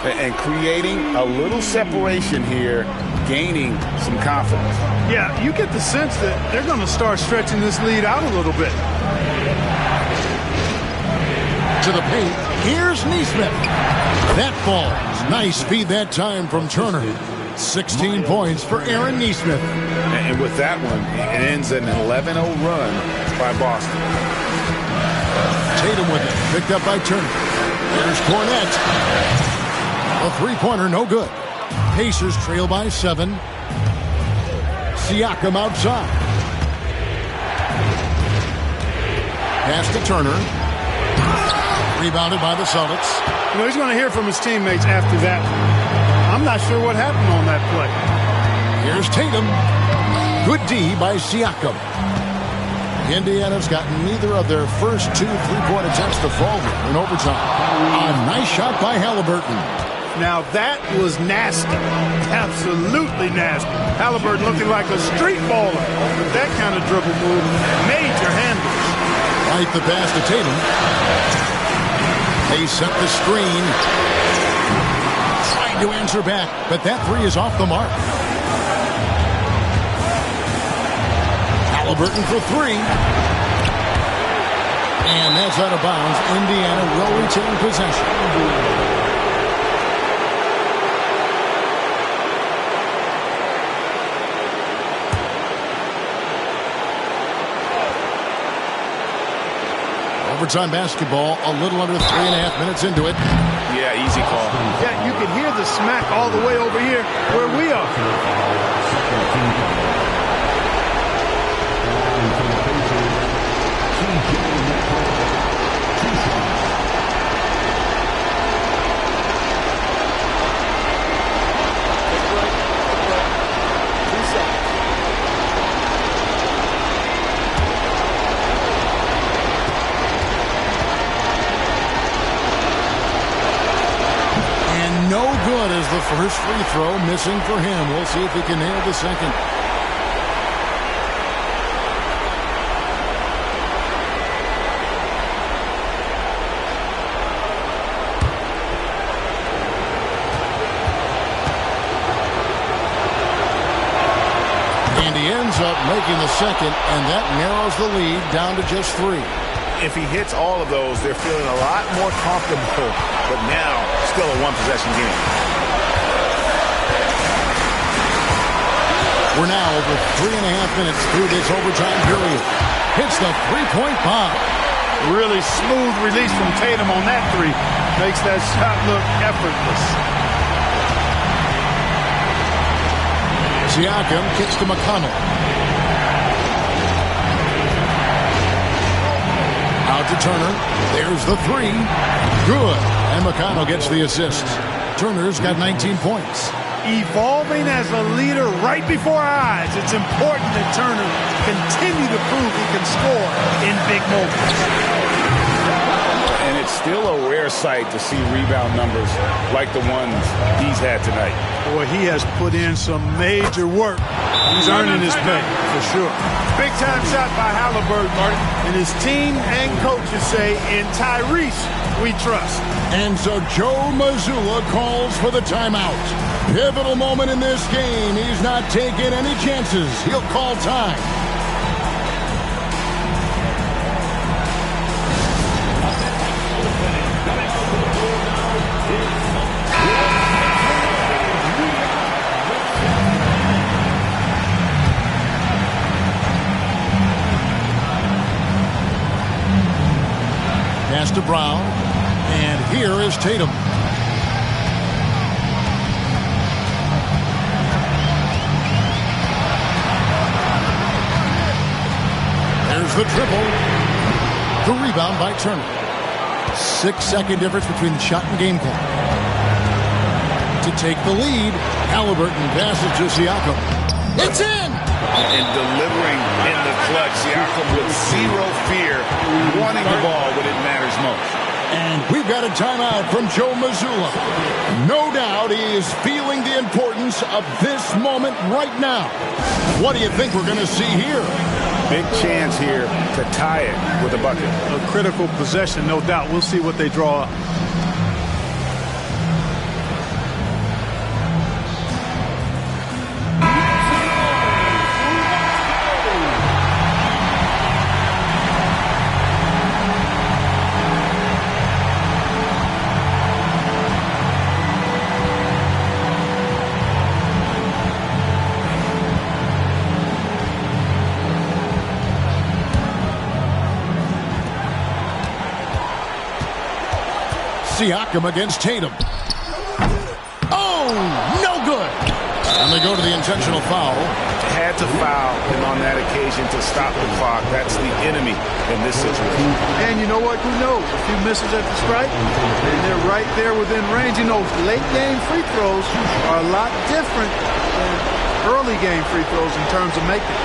And creating a little separation here, gaining some confidence. Yeah, you get the sense that they're going to start stretching this lead out a little bit. To the paint. Here's Neesmith. That falls. Nice feed that time from Turner. 16 points for Aaron Neesmith. And with that one, it ends an 11-0 run by Boston. Tatum with it. Picked up by Turner. There's Cornette. A three-pointer, no good. Pacers trail by 7. Siakam outside. Pass to Turner. Rebounded by the Celtics. You know, he's going to hear from his teammates after that. I'm not sure what happened on that play. Here's Tatum. Good D by Siakam. Indiana's gotten neither of their first 2 three-point attempts to fall here in overtime. A nice shot by Halliburton. Now that was nasty. Absolutely nasty. Halliburton looking like a street baller. With that kind of dribble move, major handles. Right the pass to Tatum. They set the screen. Trying to answer back, but that 3 is off the mark. Halliburton for 3. And that's out of bounds. Indiana will retain possession. Overtime basketball, a little under 3.5 minutes into it. Yeah, easy call. Yeah, you can hear the smack all the way over here where we are. No good as the first free throw, missing for him. We'll see if he can nail the second. And he ends up making the second, and that narrows the lead down to just 3. If he hits all of those, they're feeling a lot more comfortable. But now, still a one-possession game. We're now over 3.5 minutes through this overtime period. Hits the three-point bomb. Really smooth release from Tatum on that 3. Makes that shot look effortless. Siakam kicks to McConnell. Out to Turner. There's the 3. Good. And McConnell gets the assist. Turner's got 19 points. evolving as a leader right before our eyes. It's important that Turner continue to prove he can score in big moments. And it's still a rare sight to see rebound numbers like the ones he's had tonight. Boy, he has put in some major work. He's earning his pay, for sure. Big-time shot by Halliburton, Martin. And his team and coaches say, in Tyrese, we trust. And so Joe Mazzulla calls for the timeout. Pivotal moment in this game. He's not taking any chances. He'll call time. Pass to Brown, and here is Tatum. There's the triple. The rebound by Turner. 6-second difference between the shot and game clock. To take the lead, Halliburton passes to Siakam. It's in! And delivering in the clutch, Siakam with zero fear, wanting the ball when it matters most. And we've got a timeout from Joe Mazzulla. No doubt he is feeling the importance of this moment right now. What do you think we're going to see here? Big chance here to tie it with a bucket. A critical possession, no doubt. We'll see what they draw up. Siakam against Tatum. Oh, no good. And they go to the intentional foul. Had to foul him on that occasion to stop the clock. That's the enemy in this situation. And you know what? Who knows? A few misses at the stripe, and they're right there within range. You know, late game free throws are a lot different than early game free throws in terms of making.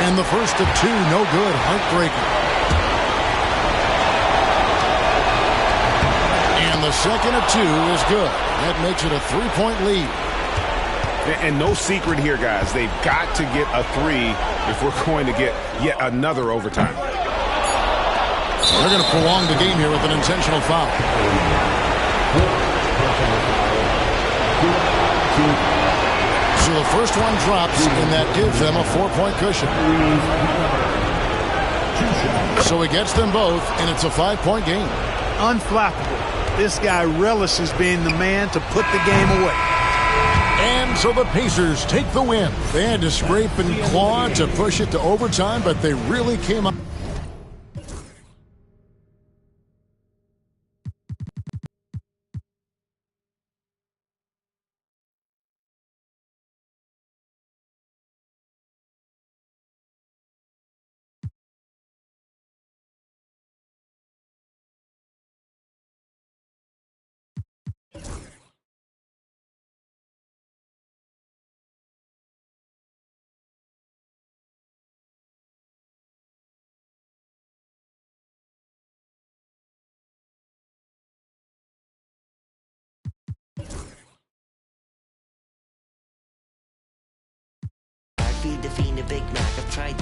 And the first of two, no good, heartbreaking. And the second of two is good. That makes it a 3-point lead. And no secret here, guys. They've got to get a three if we're going to get yet another overtime. They're going to prolong the game here with an intentional foul. So the first one drops, and that gives them a 4-point cushion. So he gets them both, and it's a 5-point game. Unflappable. This guy relishes being the man to put the game away. And so the Pacers take the win. They had to scrape and claw to push it to overtime, but they really came up. Feed the fiend a Big Mac. I've tried that.